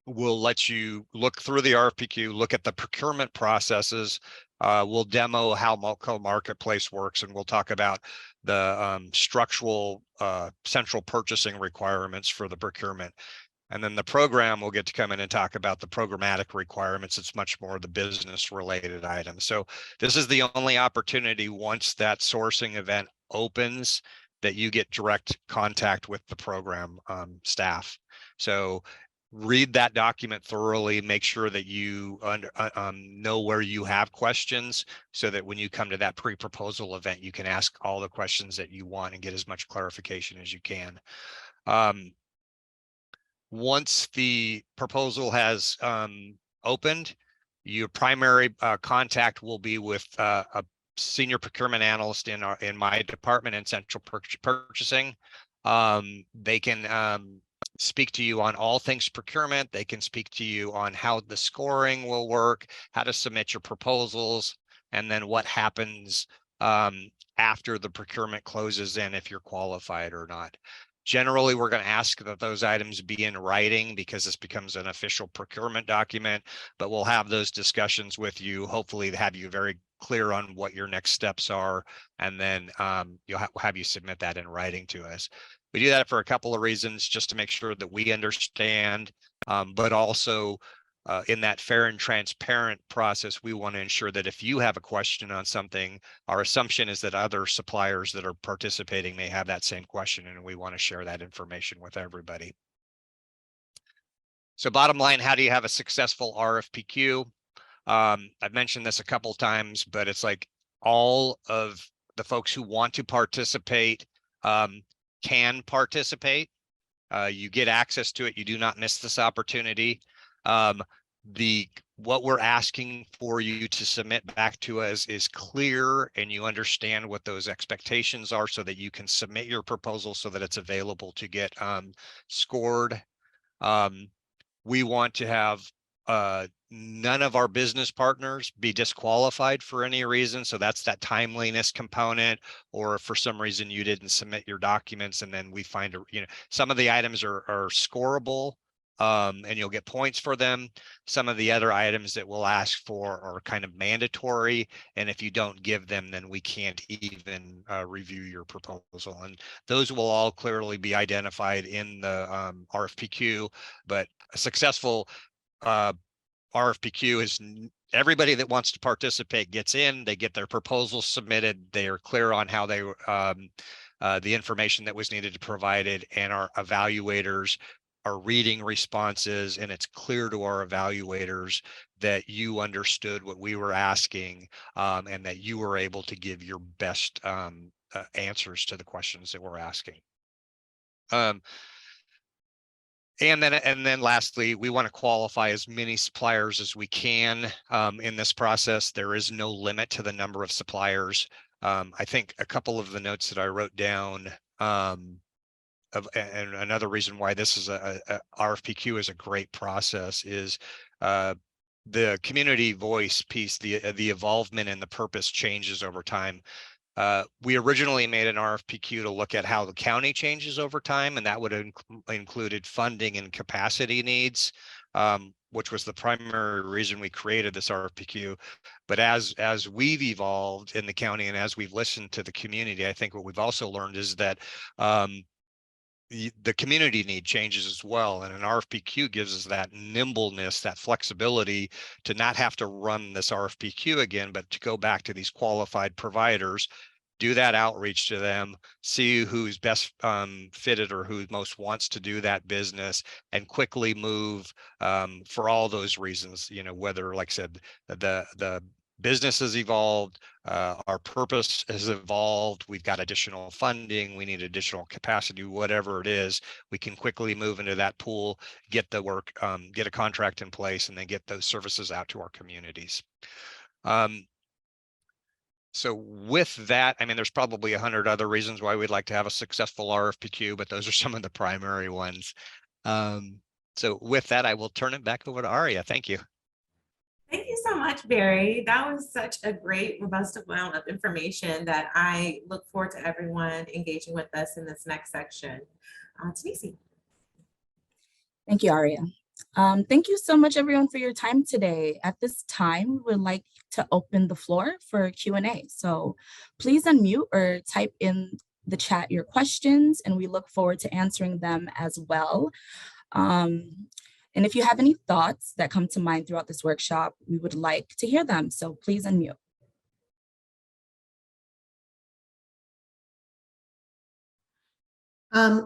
will let you look through the RFPQ, look at the procurement processes. We'll demo how Multco Marketplace works, and we'll talk about the structural central purchasing requirements for the procurement. And then the program will get to come in and talk about the programmatic requirements. It's much more the business related items. So this is the only opportunity once that sourcing event opens that you get direct contact with the program staff. So read that document thoroughly, make sure that you know where you have questions so that when you come to that pre-proposal event, you can ask all the questions that you want and get as much clarification as you can. Once the proposal has opened, your primary contact will be with a senior procurement analyst in my department in central purchasing. They can speak to you on all things procurement. They can speak to you on how the scoring will work, how to submit your proposals, and then what happens after the procurement closes in if you're qualified or not. Generally, we're going to ask that those items be in writing because this becomes an official procurement document, but we'll have those discussions with you, hopefully have you very clear on what your next steps are, and then you'll have you submit that in writing to us. We do that for a couple of reasons, just to make sure that we understand, but also in that fair and transparent process, we want to ensure that if you have a question on something, our assumption is that other suppliers that are participating may have that same question, and we want to share that information with everybody. So bottom line, how do you have a successful RFPQ? I've mentioned this a couple of times, but it's like all of the folks who want to participate can participate. You get access to it. You do not miss this opportunity. What we're asking for you to submit back to us is clear, and you understand what those expectations are so that you can submit your proposal so that it's available to get scored. We want to have none of our business partners be disqualified for any reason. So that's that timeliness component, or if for some reason you didn't submit your documents and then we find, some of the items are scorable and you'll get points for them. Some of the other items that we'll ask for are kind of mandatory. And if you don't give them, then we can't even review your proposal. And those will all clearly be identified in the RFPQ, but a successful RFPQ is everybody that wants to participate gets in, they get their proposals submitted, they are clear on how they the information that was needed to provided, and our evaluators are reading responses, and it's clear to our evaluators that you understood what we were asking and that you were able to give your best answers to the questions that we're asking. And then lastly, we want to qualify as many suppliers as we can in this process. There is no limit to the number of suppliers. I think a couple of the notes that I wrote down and another reason why this is a RFPQ is a great process is the community voice piece, the involvement and the purpose changes over time. We originally made an RFPQ to look at how the county changes over time, and that would have included funding and capacity needs, which was the primary reason we created this RFPQ. But as we've evolved in the county and as we've listened to the community, I think what we've also learned is that the community need changes as well. And an RFPQ gives us that nimbleness, that flexibility to not have to run this RFPQ again, but to go back to these qualified providers, do that outreach to them, see who's best fitted or who most wants to do that business, and quickly move for all those reasons, you know, whether, like I said, the business has evolved, our purpose has evolved, we've got additional funding, we need additional capacity, whatever it is, we can quickly move into that pool, get the work, get a contract in place, and then get those services out to our communities. So with that, I mean, there's probably 100 other reasons why we'd like to have a successful RFPQ, but those are some of the primary ones. So with that, I will turn it back over to Aria. Thank you. Thank you so much, Barry. That was such a great, robust amount of information that I look forward to everyone engaging with us in this next section. Tanisi. Thank you, Aria. Thank you so much, everyone, for your time today. At this time, we would like to open the floor for Q&A. So please unmute or type in the chat your questions, and we look forward to answering them as well. And if you have any thoughts that come to mind throughout this workshop, we would like to hear them. So please unmute.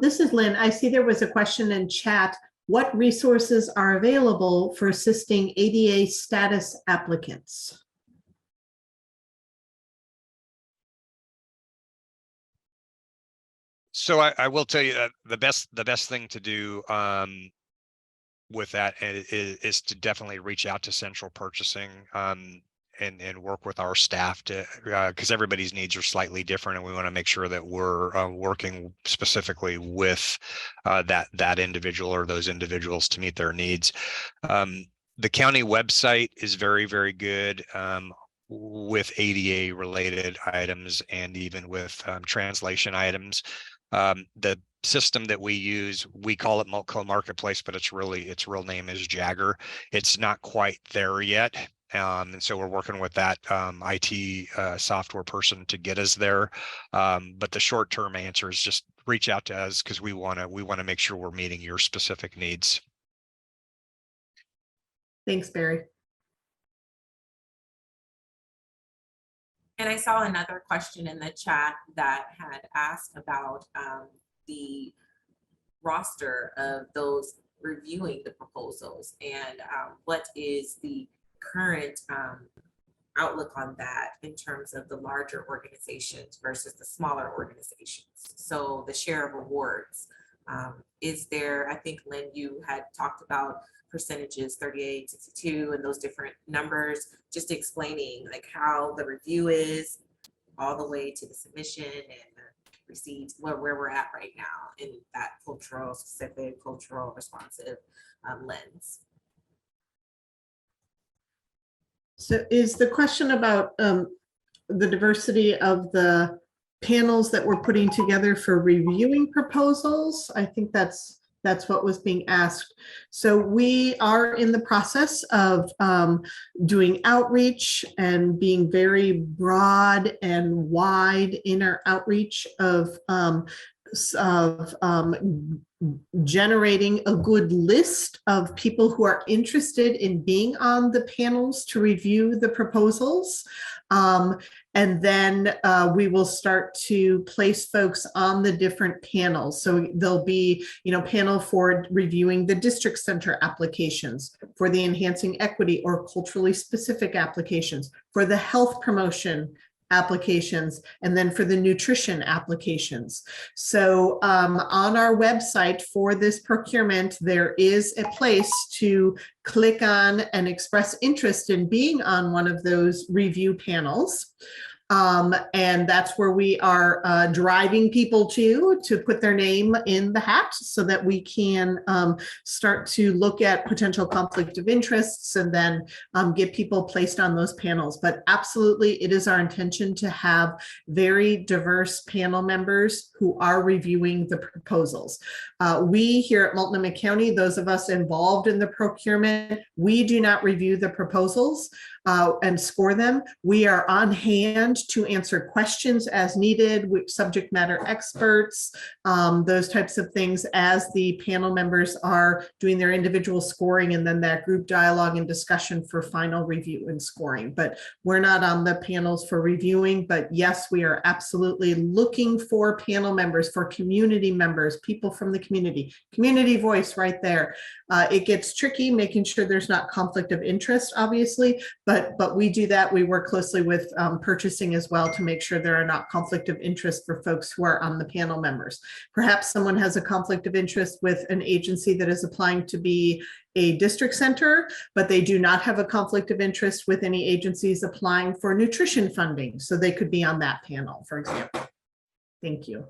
This is Lynn. I see there was a question in chat. What resources are available for assisting ADA status applicants? So I will tell you that the best thing to do with that is to definitely reach out to central purchasing and work with our staff to because everybody's needs are slightly different, and we want to make sure that we're working specifically with that individual or those individuals to meet their needs. The county website is very, very good with ADA related items and even with translation items. The system that we use, we call it Multco Marketplace, but its real name is Jagger. It's not quite there yet. And so we're working with that IT software person to get us there. But the short-term answer is just reach out to us because we want to make sure we're meeting your specific needs. Thanks, Barry. And I saw another question in the chat that had asked about the roster of those reviewing the proposals and what is the current outlook on that in terms of the larger organizations versus the smaller organizations. So the share of awards, is there, I think Lynn, you had talked about percentages 38, 62 and those different numbers, just explaining like how the review is all the way to the submission and the receipts, where we're at right now in that specific cultural responsive lens. So is the question about the diversity of the panels that we're putting together for reviewing proposals? I think that's what was being asked. So we are in the process of doing outreach and being very broad and wide in our outreach of generating a good list of people who are interested in being on the panels to review the proposals. And then we will start to place folks on the different panels. So there'll be, panel for reviewing the district center applications, for the enhancing equity or culturally specific applications, for the health promotion applications, and then for the nutrition applications. So on our website for this procurement, there is a place to click on and express interest in being on one of those review panels. And that's where we are driving people to put their name in the hat so that we can start to look at potential conflict of interests and then get people placed on those panels. But absolutely, it is our intention to have very diverse panel members who are reviewing the proposals. We here at Multnomah County, those of us involved in the procurement, we do not review the proposals and score them. We are on hand to answer questions as needed with subject matter experts, those types of things as the panel members are doing their individual scoring, and then that group dialogue and discussion for final review and scoring. But we're not on the panels for reviewing, but yes, we are absolutely looking for panel members, for community members, people from the community voice right there. It gets tricky making sure there's not conflict of interest, obviously, but we do that. We work closely with purchasing as well to make sure there are not conflict of interest for folks who are on the panel members. Perhaps someone has a conflict of interest with an agency that is applying to be a district center, but they do not have a conflict of interest with any agencies applying for nutrition funding. So they could be on that panel, for example. Thank you.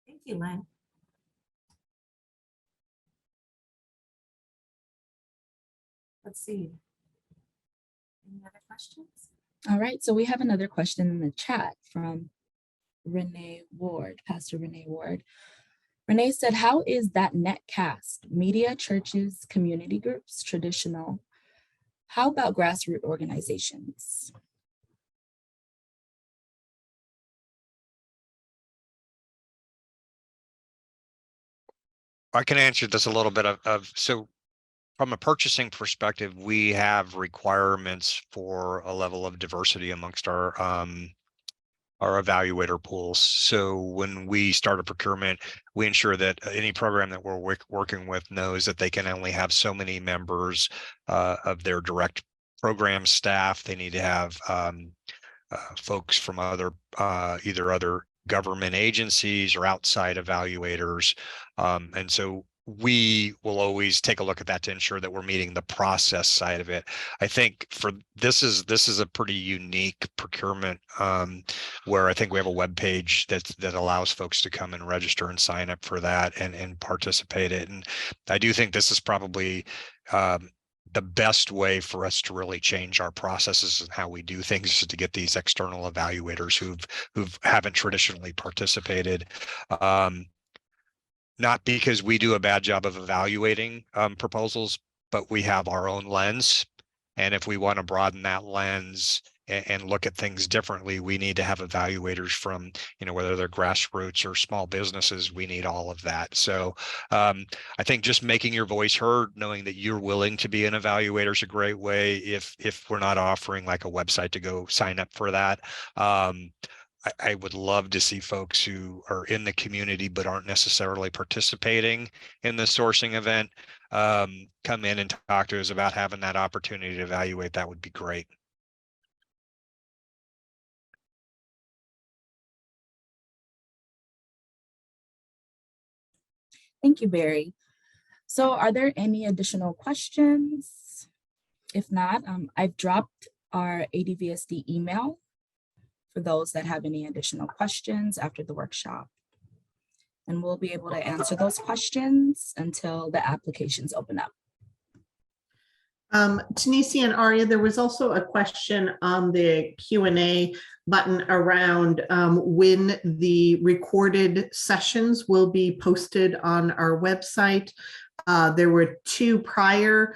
Thank you, Lynn. Let's see. Any other questions? All right, so we have another question in the chat from Renee Ward, Pastor Renee Ward. Renee said, how is that net cast? Media, churches, community groups, traditional? How about grassroots organizations? I can answer this a little bit so from a purchasing perspective, we have requirements for a level of diversity amongst our evaluator pools. So when we start a procurement, we ensure that any program that we're working with knows that they can only have so many members of their direct program staff. They need to have folks from other either other government agencies or outside evaluators. And so we will always take a look at that to ensure that we're meeting the process side of it. I think for this is a pretty unique procurement where I think we have a web page that allows folks to come and register and sign up for that and participate in it. And I do think this is probably the best way for us to really change our processes and how we do things is to get these external evaluators who haven't traditionally participated. Not because we do a bad job of evaluating proposals, but we have our own lens. And if we want to broaden that lens and look at things differently, we need to have evaluators from, whether they're grassroots or small businesses, we need all of that. So I think just making your voice heard, knowing that you're willing to be an evaluator is a great way. If we're not offering like a website to go sign up for that, I would love to see folks who are in the community but aren't necessarily participating in the sourcing event come in and talk to us about having that opportunity to evaluate. That would be great. Thank you, Barry. So are there any additional questions? If not, I've dropped our ADVSD email for those that have any additional questions after the workshop. And we'll be able to answer those questions until the applications open up. Tunisia and Aria, there was also a question on the Q&A button around when the recorded sessions will be posted on our website. There were 2 prior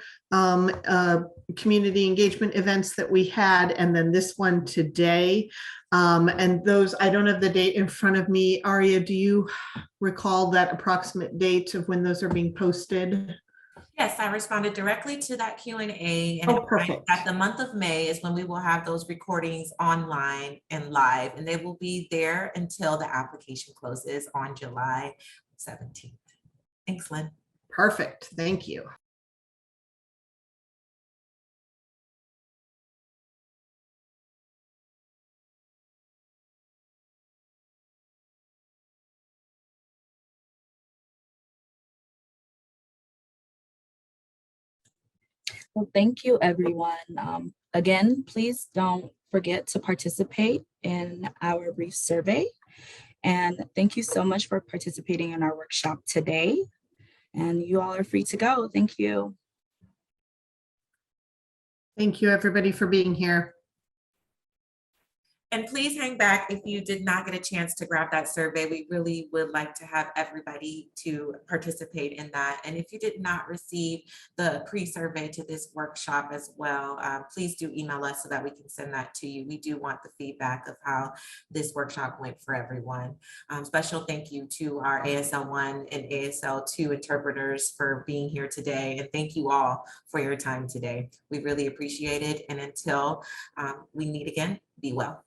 community engagement events that we had, and then this one today. And those, I don't have the date in front of me. Aria, do you recall that approximate date of when those are being posted? Yes, I responded directly to that Q&A, and Oh, perfect. that the month of May is when we will have those recordings online and live, and they will be there until the application closes on July 17th. Thanks, Lynn. Perfect. Thank you. Well, thank you, everyone. Again, please don't forget to participate in our brief survey. And thank you so much for participating in our workshop today. And you all are free to go. Thank you. Thank you, everybody, for being here. And please hang back if you did not get a chance to grab that survey. We really would like to have everybody to participate in that. And if you did not receive the pre-survey to this workshop as well, please do email us so that we can send that to you. We do want the feedback of how this workshop went for everyone. Special thank you to our ASL 1 and ASL 2 interpreters for being here today. And thank you all for your time today. We really appreciate it. And until we meet again, be well.